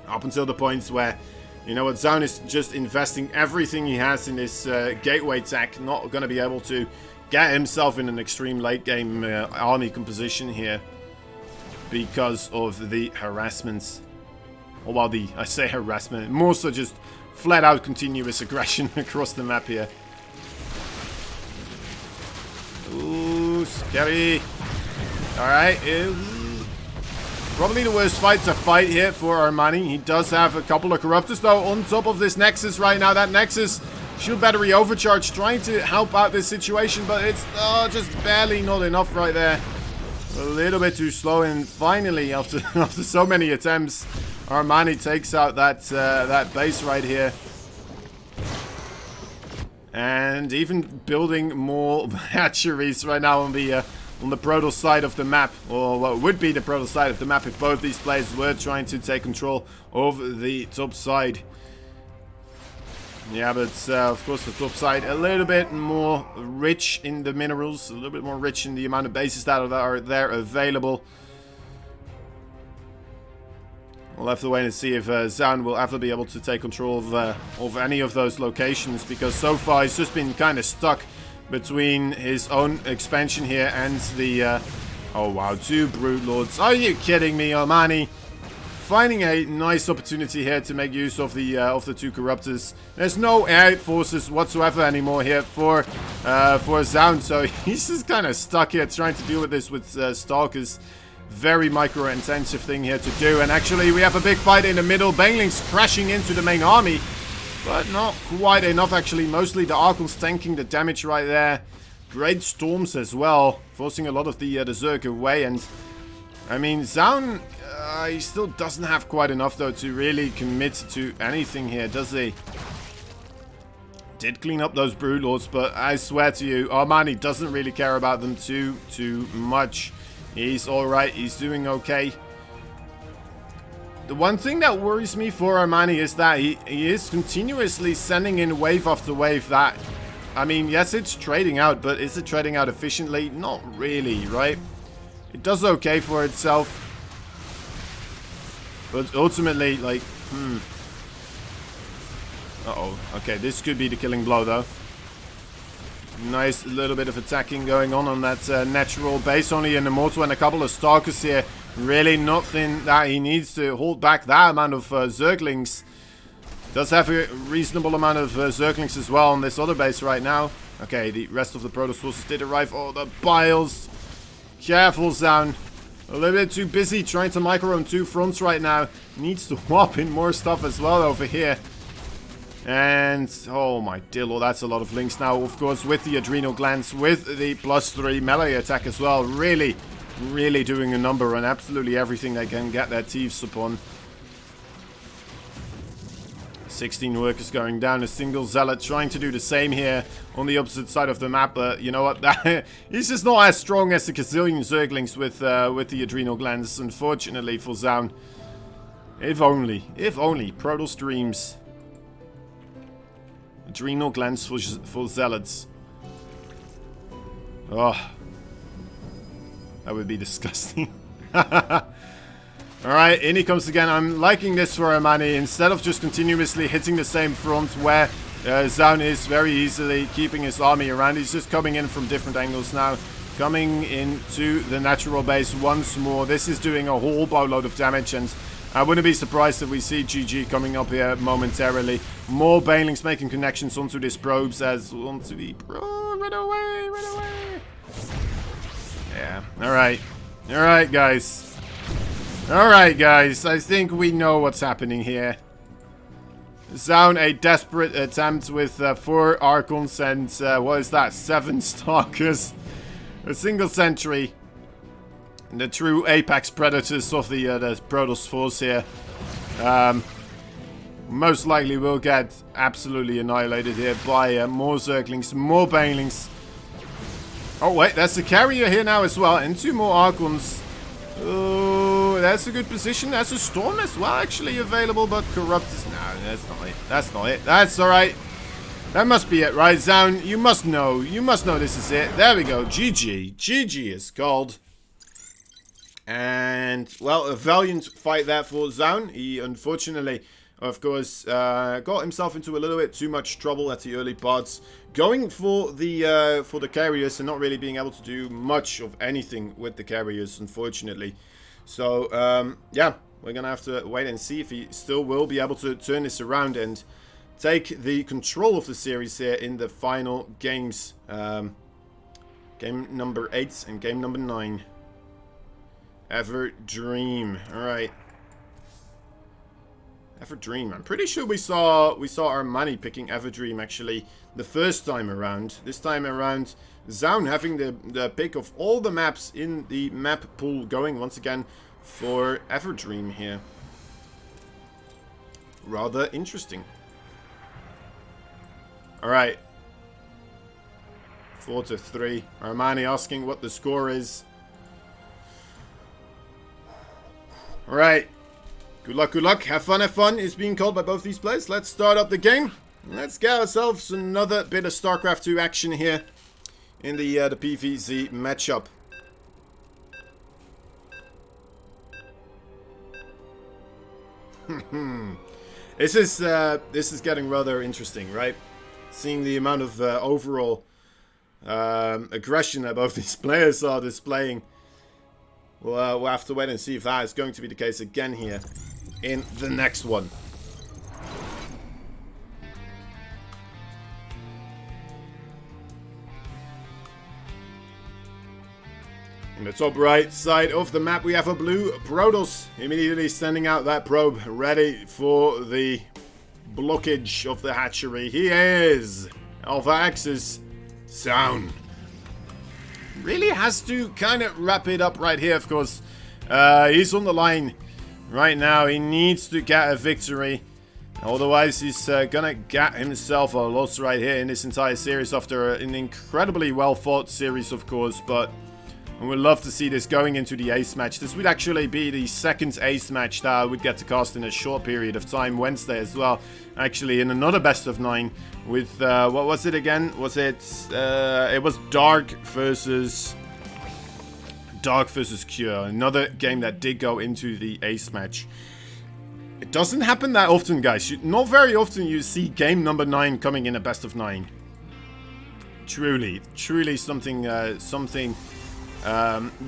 Up until the point where, you know what, Zoun is just investing everything he has in this gateway tech. Not going to be able to get himself in an extreme late game army composition here because of the harassments. Or while I say harassment, more so just flat out continuous aggression across the map here. Ooh, scary. Alright, probably the worst fight to fight here for Armani. He does have a couple of Corruptors though on top of this Nexus right now. That Nexus shield battery overcharge trying to help out this situation, but it's just barely not enough right there. A little bit too slow, and finally, after so many attempts, Armani takes out that base right here. And even building more hatcheries right now on the Protoss side of the map, or what would be the Protoss side of the map if both these players were trying to take control of the top side. Yeah, but of course the top side a little bit more rich in the minerals, a little bit more rich in the amount of bases that are there available. We'll have to wait and see if Zoun will ever be able to take control of any of those locations, because so far he's just been kind of stuck between his own expansion here and the... oh wow, 2 Brood Lords. Are you kidding me, Armani? Finding a nice opportunity here to make use of the 2 Corruptors. There's no air forces whatsoever anymore here for Zoun, so he's just kind of stuck here trying to deal with this with Stalkers. Very micro-intensive thing here to do, and actually we have a big fight in the middle. Banelings crashing into the main army. but not quite enough actually. Mostly the Archons tanking the damage right there. Great storms as well, forcing a lot of the Zerg away. And I mean, Zoun, he still doesn't have quite enough though to really commit to anything here, does he? Did clean up those Broodlords, but I swear to you, Armani doesn't really care about them too much. He's alright, he's doing okay. The one thing that worries me for Armani is that he is continuously sending in wave after wave that, I mean, yes, it's trading out, but is it trading out efficiently? Not really, right? It does okay for itself. But ultimately, like, uh-oh. Okay, this could be the killing blow, though. Nice little bit of attacking going on that natural base. Only an Immortal and a couple of Stalkers here. Really nothing that he needs to hold back that amount of Zerglings. Does have a reasonable amount of Zerglings as well on this other base right now. Okay, the rest of the Protoss forces did arrive. Oh, the Biles. Careful, Zoun. A little bit too busy trying to micro on two fronts right now. Needs to whop in more stuff as well over here. And, oh my dear lord, that's a lot of links now, of course, with the Adrenal Glands, with the +3 melee attack as well. Really doing a number on absolutely everything they can get their teeth upon. 16 workers going down, a single Zealot trying to do the same here on the opposite side of the map, but you know what, he's just not as strong as the gazillion Zerglings with the Adrenal Glands, unfortunately for Zoun. If only, Protoss dreams. Adrenal Glands for Zealots. Oh. That would be disgusting. Alright, in he comes again. I'm liking this for Armani. Instead of just continuously hitting the same front where Zoun is very easily keeping his army around, he's just coming in from different angles now. Coming into the natural base once more. This is doing a whole boatload of damage, and I wouldn't be surprised if we see GG coming up here momentarily. More Banelings making connections onto this probes as onto the probe. Run away, run away. Yeah, alright. Alright, guys. Alright, guys. I think we know what's happening here. Zoun, a desperate attempt with 4 Archons and, what is that, 7 Stalkers. A single sentry. The true apex predators of the Protoss force here. Most likely will get absolutely annihilated here by more Zerglings, more Banelings. Oh wait, there's a carrier here now as well, and 2 more Archons. Oh, that's a good position. There's a Storm as well actually available, but Corrupt is... No, that's not it. That's not it. That's alright. That must be it, right, Zoun? You must know. You must know this is it. There we go. GG. GG is called. And, well, a valiant fight there for Zoun. He, unfortunately, of course, got himself into a little bit too much trouble at the early parts. Going for the carriers and not really being able to do much of anything with the carriers, unfortunately. So, yeah, we're going to have to wait and see if he still will be able to turn this around and take the control of the series here in the final games. Game number 8 and game number 9. Ever Dream. Alright. Ever Dream. I'm pretty sure we saw Armani picking Ever Dream actually the first time around. This time around, Zoun having the pick of all the maps in the map pool going once again for Ever Dream here. Rather interesting. Alright. 4-3. Armani asking what the score is. Alright. Good luck, good luck. Have fun is being called by both these players. Let's start up the game. Let's get ourselves another bit of StarCraft 2 action here in the PvZ matchup. This is getting rather interesting, right? Seeing the amount of overall aggression that both these players are displaying. We'll have to wait and see if that is going to be the case again here in the next one. In the top right side of the map, we have a blue Protoss immediately sending out that probe, ready for the blockage of the hatchery. He is Alpha X's Zoun. Really has to kind of wrap it up right here, of course. He's on the line right now. He needs to get a victory. Otherwise, he's gonna get himself a loss right here in this entire series after an incredibly well-fought series, of course. But I would love to see this going into the ace match. This would actually be the second ace match that I would get to cast in a short period of time. Wednesday as well. Actually, in another best of 9 with, what was it again? Was it, it was Dark versus Cure. Another game that did go into the ace match. It doesn't happen that often, guys. Not very often you see game number 9 coming in a best of 9. Truly something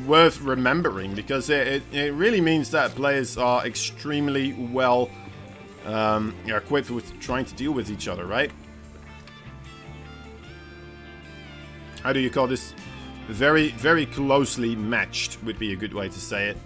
worth remembering, because it really means that players are extremely well equipped with trying to deal with each other, right? How do you call this? Very, very closely matched would be a good way to say it.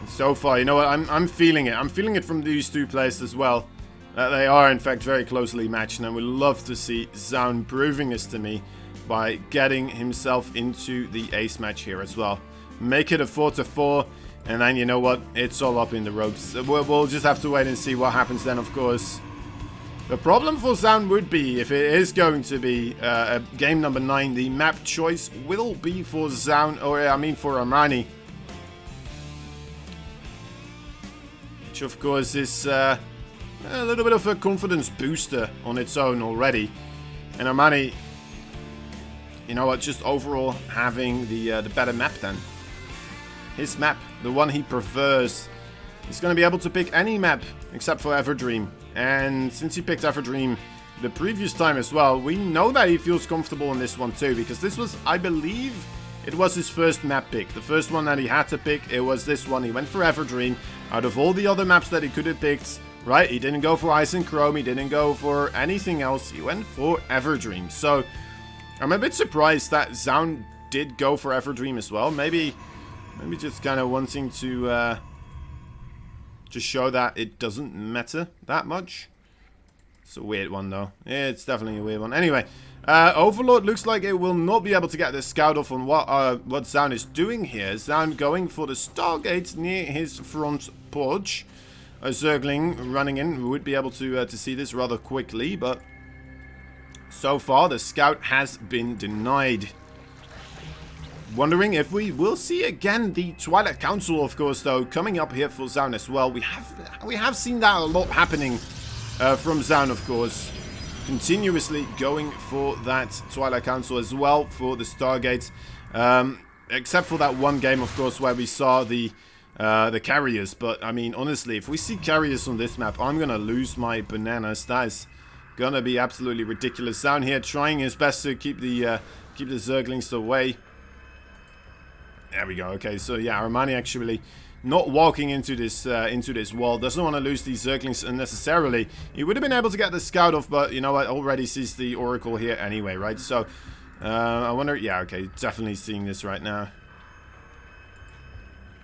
So far, you know what? I'm feeling it. I'm feeling it from these two players as well. That they are, in fact, very closely matched. And I would love to see Zoun proving this to me by getting himself into the ace match here as well. Make it a 4-4. And then, you know what? It's all up in the ropes. We'll just have to wait and see what happens then, of course. The problem for Zoun would be, if it is going to be game number 9, the map choice will be for Zoun, or I mean for Armani. Which, of course, is a little bit of a confidence booster on its own already. And Armani, you know what, just overall having the better map then. His map, the one he prefers, he's going to be able to pick any map except for Everdream. And since he picked Everdream the previous time as well, we know that he feels comfortable in this one too, because this was, I believe, it was his first map pick. The first one that he had to pick, it was this one. He went for Everdream. Out of all the other maps that he could have picked, right, he didn't go for Ice and Chrome, he didn't go for anything else, he went for Everdream. So, I'm a bit surprised that Zoun did go for Everdream as well. Maybe just kind of wanting to just show that it doesn't matter that much. It's a weird one though. Yeah, it's definitely a weird one. Anyway, Overlord looks like it will not be able to get the scout off on what Zoun is doing here. Zoun going for the Stargate near his front porch. A Zergling running in. We would be able to see this rather quickly, but so far the scout has been denied. Wondering if we will see again the Twilight Council, of course, though, coming up here for Zoun as well. We have seen that a lot happening from Zoun, of course. Continuously going for that Twilight Council as well for the Stargate. Except for that one game, of course, where we saw the carriers. But, I mean, honestly, if we see carriers on this map, I'm going to lose my bananas. That is going to be absolutely ridiculous. Zoun here trying his best to keep the Zerglings away. There we go. Okay, so yeah, Armani actually not walking into this wall. Doesn't want to lose these Zerglings unnecessarily. He would have been able to get the scout off, but you know what? Already sees the Oracle here anyway, right? So, I wonder... Yeah, okay, definitely seeing this right now.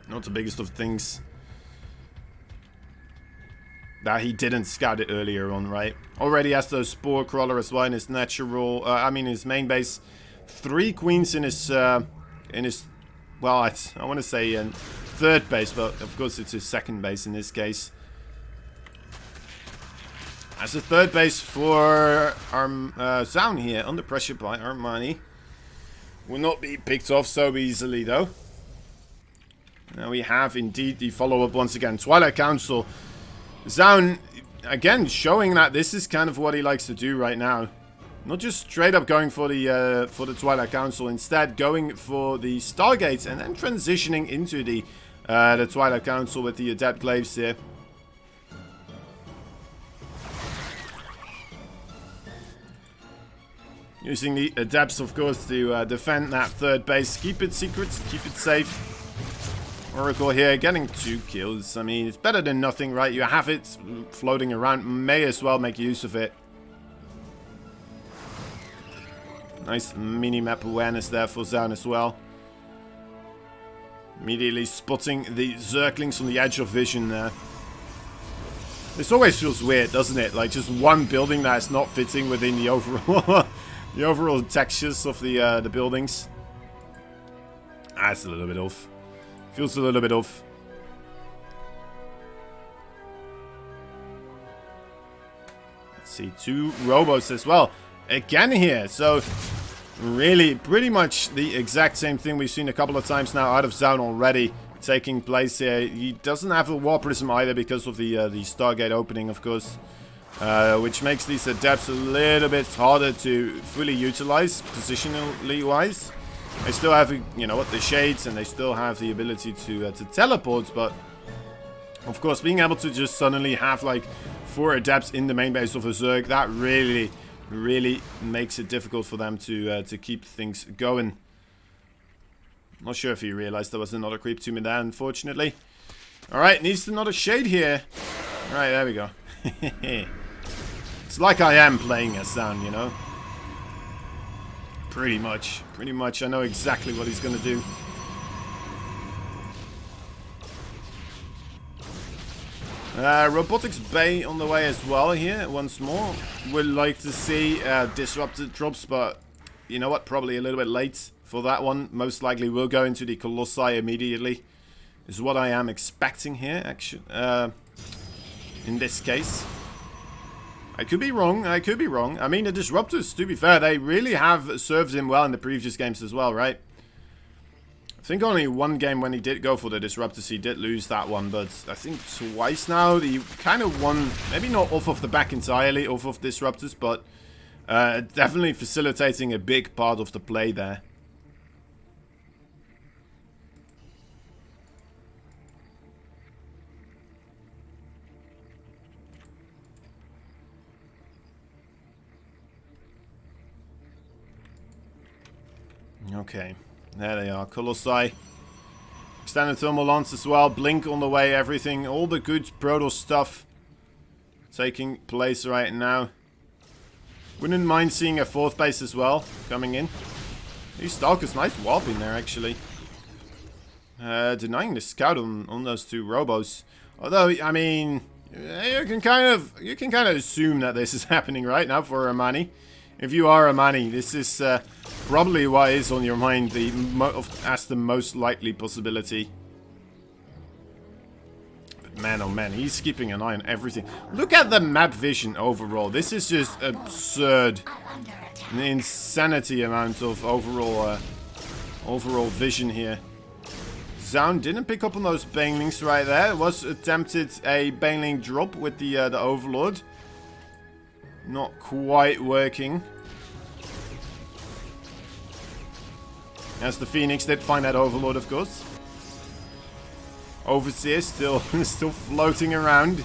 Not the biggest of things. That he didn't scout it earlier on, right? Already has the Spore Crawler as well in his natural... his main base. 3 queens in his... well, I want to say third base, but of course it's his second base in this case. As a third base for Zoun here, under pressure by Armani. Will not be picked off so easily, though. Now we have indeed the follow-up once again. Twilight Council. Zoun, again, showing that this is kind of what he likes to do right now. Not just straight up going for the Twilight Council, instead going for the Stargates and then transitioning into the Twilight Council with the Adept Glaives here. Using the Adepts, of course, to defend that third base. Keep it secret, keep it safe. Oracle here getting 2 kills. I mean, it's better than nothing, right? You have it floating around. May as well make use of it. Nice mini-map awareness there for Zoun as well. Immediately spotting the Zerglings on the edge of vision there. This always feels weird, doesn't it? Like just one building that's not fitting within the overall the overall textures of the buildings. That's a little bit off. Feels a little bit off. Let's see, 2 robos as well. Again here, so really pretty much the exact same thing we've seen a couple of times now out of Zoun already taking place here. He doesn't have a War Prism either because of the Stargate opening, of course. Which makes these adepts a little bit harder to fully utilize positionally wise. They still have, you know what, the shades, and they still have the ability to teleport, but of course being able to just suddenly have like 4 adepts in the main base of a Zerg, that really makes it difficult for them to keep things going. Not sure if he realized there was another creep to me there, unfortunately. Alright, needs another shade here. Alright, there we go. It's like I am playing as Zoun, you know? Pretty much. I know exactly what he's going to do. Robotics Bay on the way as well here, once more. Would like to see disrupted drops, but you know what? Probably a little bit late for that one. Most likely will go into the Colossi immediately. Is what I am expecting here, actually. In this case. I could be wrong. I mean, the Disruptors, to be fair, they really have served him well in the previous games as well, right? I think only one game when he did go for the Disruptors, he did lose that one, but I think twice now he kind of won, maybe not off of the back entirely, off of Disruptors, but definitely facilitating a big part of the play there. Okay, there they are, Colossi. Extended thermal lance as well, blink on the way, everything, all the good Protoss stuff taking place right now. Wouldn't mind seeing a 4th base as well coming in. These Stalkers, nice warp in there actually. Denying the scout on those 2 robos. Although, I mean, you can kind of assume that this is happening right now for Armani. If you are Armani, this is probably what is on your mind as the most likely possibility. But man, oh man, he's keeping an eye on everything. Look at the map vision overall. This is just absurd. An insanity amount of overall vision here. Zoun didn't pick up on those banelings right there. It was attempted a baneling drop with the Overlord. Not quite working. As the Phoenix did find that Overlord, of course. Overseer still floating around.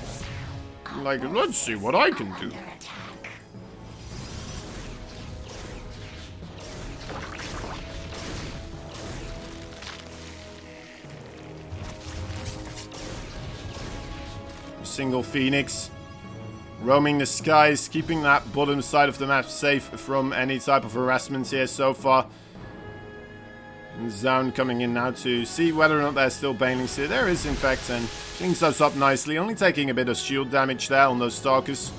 Like, let's see what I can do. Single Phoenix. Roaming the skies, keeping that bottom side of the map safe from any type of harassment here so far. And Zoun coming in now to see whether or not there's still banelings here. There is, in fact, and cleans those up nicely. Only taking a bit of shield damage there on those Stalkers.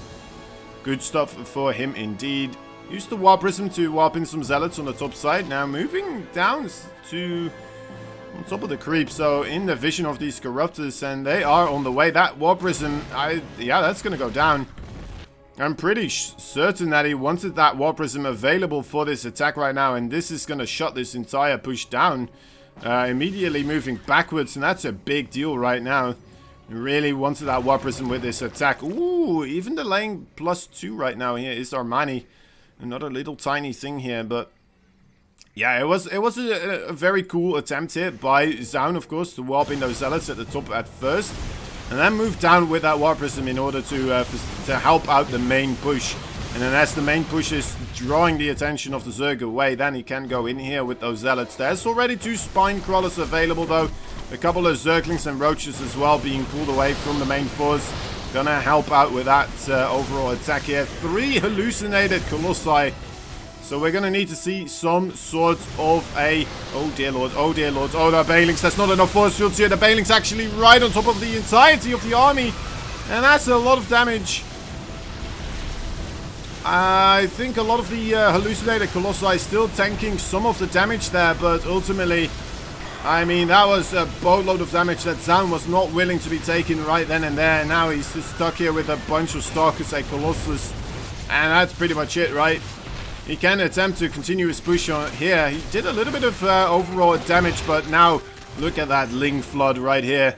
Good stuff for him indeed. Used the Warp Prism to warp in some Zealots on the top side. Now moving down to on top of the creep, so in the vision of these Corruptors, and they are on the way. That Warp Prism, yeah, that's going to go down. I'm pretty certain that he wanted that Warp Prism available for this attack right now, and this is going to shut this entire push down. Immediately moving backwards, and that's a big deal right now. He really wanted that Warp Prism with this attack. Ooh, even delaying +2 right now here is Armani. Another little tiny thing here, but yeah, it was a very cool attempt here by Zoun, of course, to warp in those Zealots at the top at first. And then move down with that Warp Prism in order to help out the main push. And then as the main push is drawing the attention of the Zerg away, then he can go in here with those Zealots. There's already 2 Spine Crawlers available though. A couple of Zerglings and Roaches as well being pulled away from the main force. Gonna help out with that overall attack here. 3 hallucinated Colossi So we're going to need to see some sort of a... Oh, dear lord. Oh, dear lord. Oh, the Banelings. That's not enough force fields here. The Banelings actually right on top of the entirety of the army. And that's a lot of damage. I think a lot of the hallucinated Colossi is still tanking some of the damage there. But ultimately, I mean, that was a boatload of damage that Zoun was not willing to be taken right then and there. And now he's just stuck here with a bunch of Stalkers, a Colossus. And that's pretty much it, right? He can attempt to continue his push on here. He did a little bit of overall damage, but now look at that Ling Flood right here.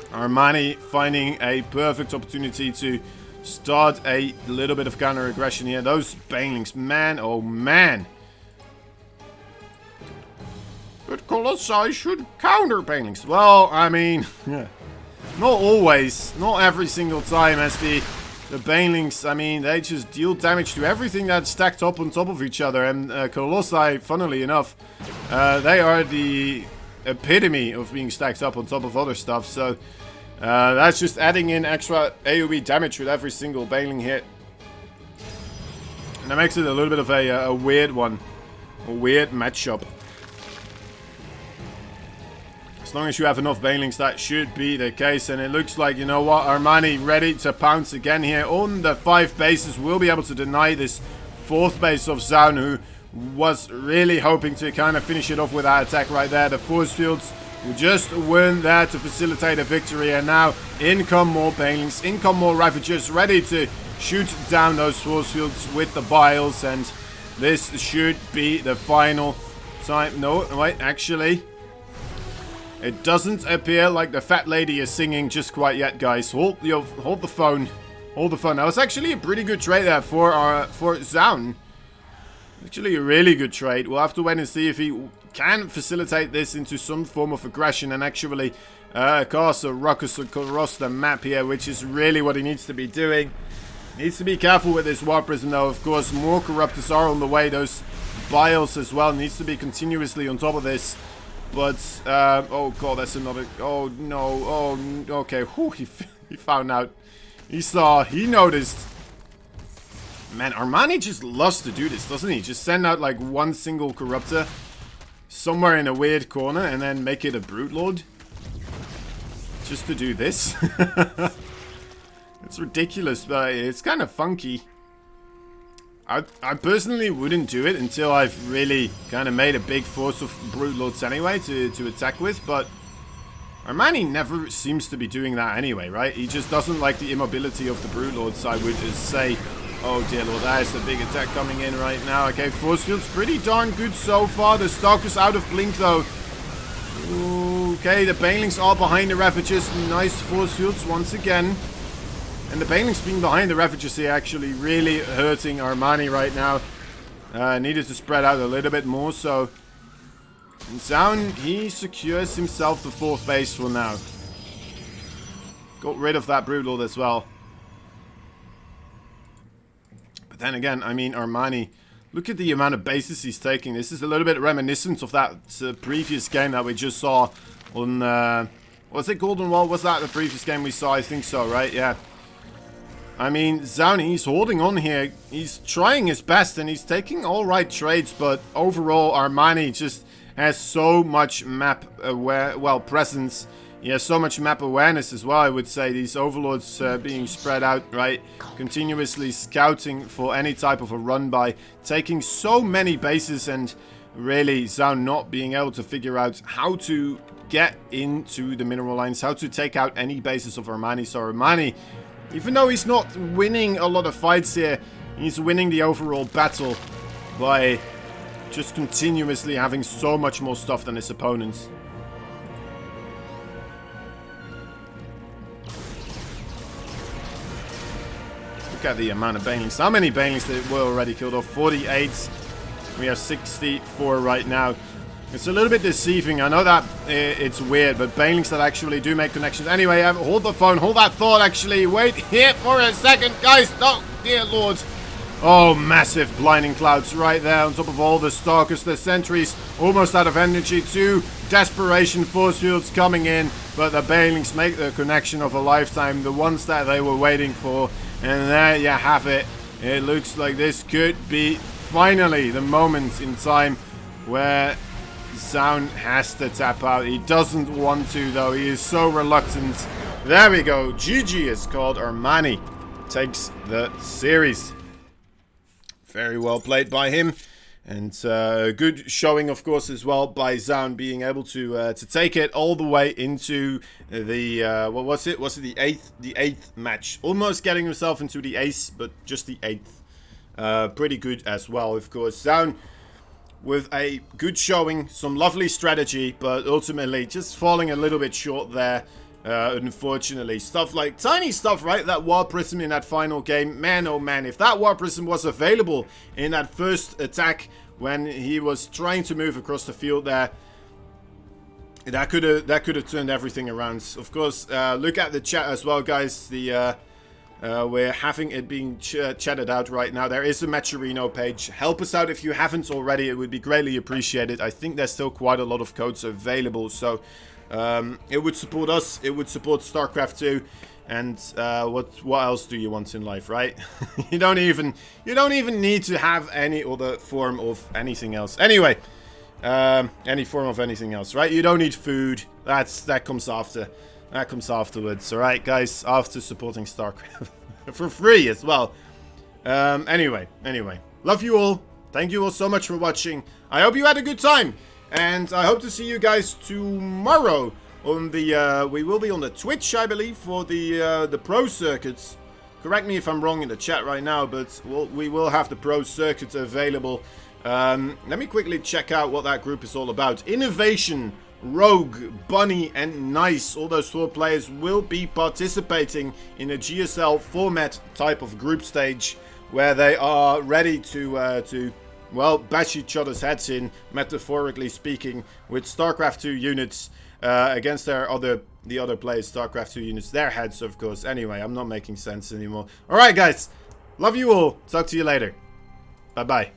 Armani finding a perfect opportunity to start a little bit of counter-aggression here. Those Banelings, man, oh man. But Colossi should counter Banelings. Well, I mean, not always. Not every single time as the Banelings, I mean, they just deal damage to everything that's stacked up on top of each other. And Colossi, funnily enough, they are the epitome of being stacked up on top of other stuff. So that's just adding in extra AoE damage with every single Baneling hit. And that makes it a little bit of a weird one. A weird matchup. As long as you have enough Banelings, that should be the case. And it looks like, you know what, Armani ready to pounce again here on the 5 bases. Will be able to deny this 4th base of Zoun, who was really hoping to kind of finish it off with that attack right there. The force fields just weren't there to facilitate a victory. And now in come more Banelings, in come more Ravagers, ready to shoot down those force fields with the Biles. And this should be the final time. No, wait, actually... It doesn't appear like the fat lady is singing just quite yet, guys. Hold the phone. Hold the phone. That was actually a pretty good trade there for Zoun. Actually a really good trade. We'll have to wait and see if he can facilitate this into some form of aggression and actually cast a ruckus across the map here, which is really what he needs to be doing. Needs to be careful with this War Prism though. Of course, more Corruptors are on the way. Those Biles as well. Needs to be continuously on top of this. But, oh god, that's another, oh no, oh, okay, whew, he found out, he saw, he noticed. Man, Armani just loves to do this, doesn't he? Just send out like one single Corruptor somewhere in a weird corner and then make it a Brute Lord. Just to do this. It's ridiculous, but it's kind of funky. I personally wouldn't do it until I've really kind of made a big force of Brute Lords anyway to attack with, but Armani never seems to be doing that anyway, right? He just doesn't like the immobility of the Brute Lords, I would just say. Oh dear lord, there's the big attack coming in right now. Okay, force field's pretty darn good so far. The Stalker's out of blink though. Okay, the Banelings are behind the Ravagers. Nice force fields once again. And the Banelings being behind the Ravagers here actually really hurting Armani right now. Needed to spread out a little bit more, so... And Zoun, he secures himself the 4th base for now. Got rid of that Brute Lord as well. But then again, I mean, Armani... Look at the amount of bases he's taking. This is a little bit reminiscent of that previous game that we just saw on... was it Golden Wall? Was that the previous game we saw? I think so, right? Yeah. I mean, Zoun, he's holding on here. He's trying his best and he's taking all right trades, but overall, Armani just has so much map presence. He has so much map awareness as well, I would say. These overlords being spread out, right? Continuously scouting for any type of a run by, taking so many bases, and really Zoun not being able to figure out how to get into the mineral lines, how to take out any bases of Armani. So Armani, even though he's not winning a lot of fights here, he's winning the overall battle by just continuously having so much more stuff than his opponents. Look at the amount of Banelings. How many Banelings that were already killed off? 48. We have 64 right now. It's a little bit deceiving. I know that it's weird, but Banelings that actually do make connections. Anyway, hold the phone. Hold that thought, actually. Wait here for a second, guys. Oh, dear lord. Oh, massive blinding clouds right there on top of all the Stalkers. The sentries almost out of energy. 2 desperation force fields coming in, but the Banelings make the connection of a lifetime. The ones that they were waiting for. And there you have it. It looks like this could be finally the moment in time where Zoun has to tap out. He doesn't want to, though. He is so reluctant. There we go. GG is called. Armani takes the series. Very well played by him. And good showing, of course, as well by Zoun being able to take it all the way into the what was it? Was it the eighth match? Almost getting himself into the ace, but just the 8th. Pretty good as well, of course. Zoun with a good showing, some lovely strategy, but ultimately just falling a little bit short there. Unfortunately, stuff like tiny stuff, right? That War Prism in that final game, man, oh man, if that War Prism was available in that first attack when he was trying to move across the field there, that could have turned everything around. Of course, look at the chat as well, guys. We're having it being chatted out right now. There is a Matcherino page. Help us out if you haven't already. It would be greatly appreciated. I think there's still quite a lot of codes available, so it would support us. It would support StarCraft 2. And what else do you want in life, right? you don't even need to have any other form of anything else. Anyway, any form of anything else, right? You don't need food. That comes after. That comes afterwards, alright, guys? After supporting StarCraft. For free as well. Anyway. Love you all. Thank you all so much for watching. I hope you had a good time. And I hope to see you guys tomorrow on the... we will be on the Twitch, I believe, for the Pro Circuits. Correct me if I'm wrong in the chat right now, but we will have the Pro Circuit available. Let me quickly check out what that group is all about. Innovation, Rogue, Bunny, and Nice. All those 4 players will be participating in a GSL format type of group stage where they are ready to well, bash each other's heads in, metaphorically speaking, with StarCraft 2 units against the other players, StarCraft 2 units, their heads, of course. Anyway, I'm not making sense anymore. Alright, guys. Love you all. Talk to you later. Bye-bye.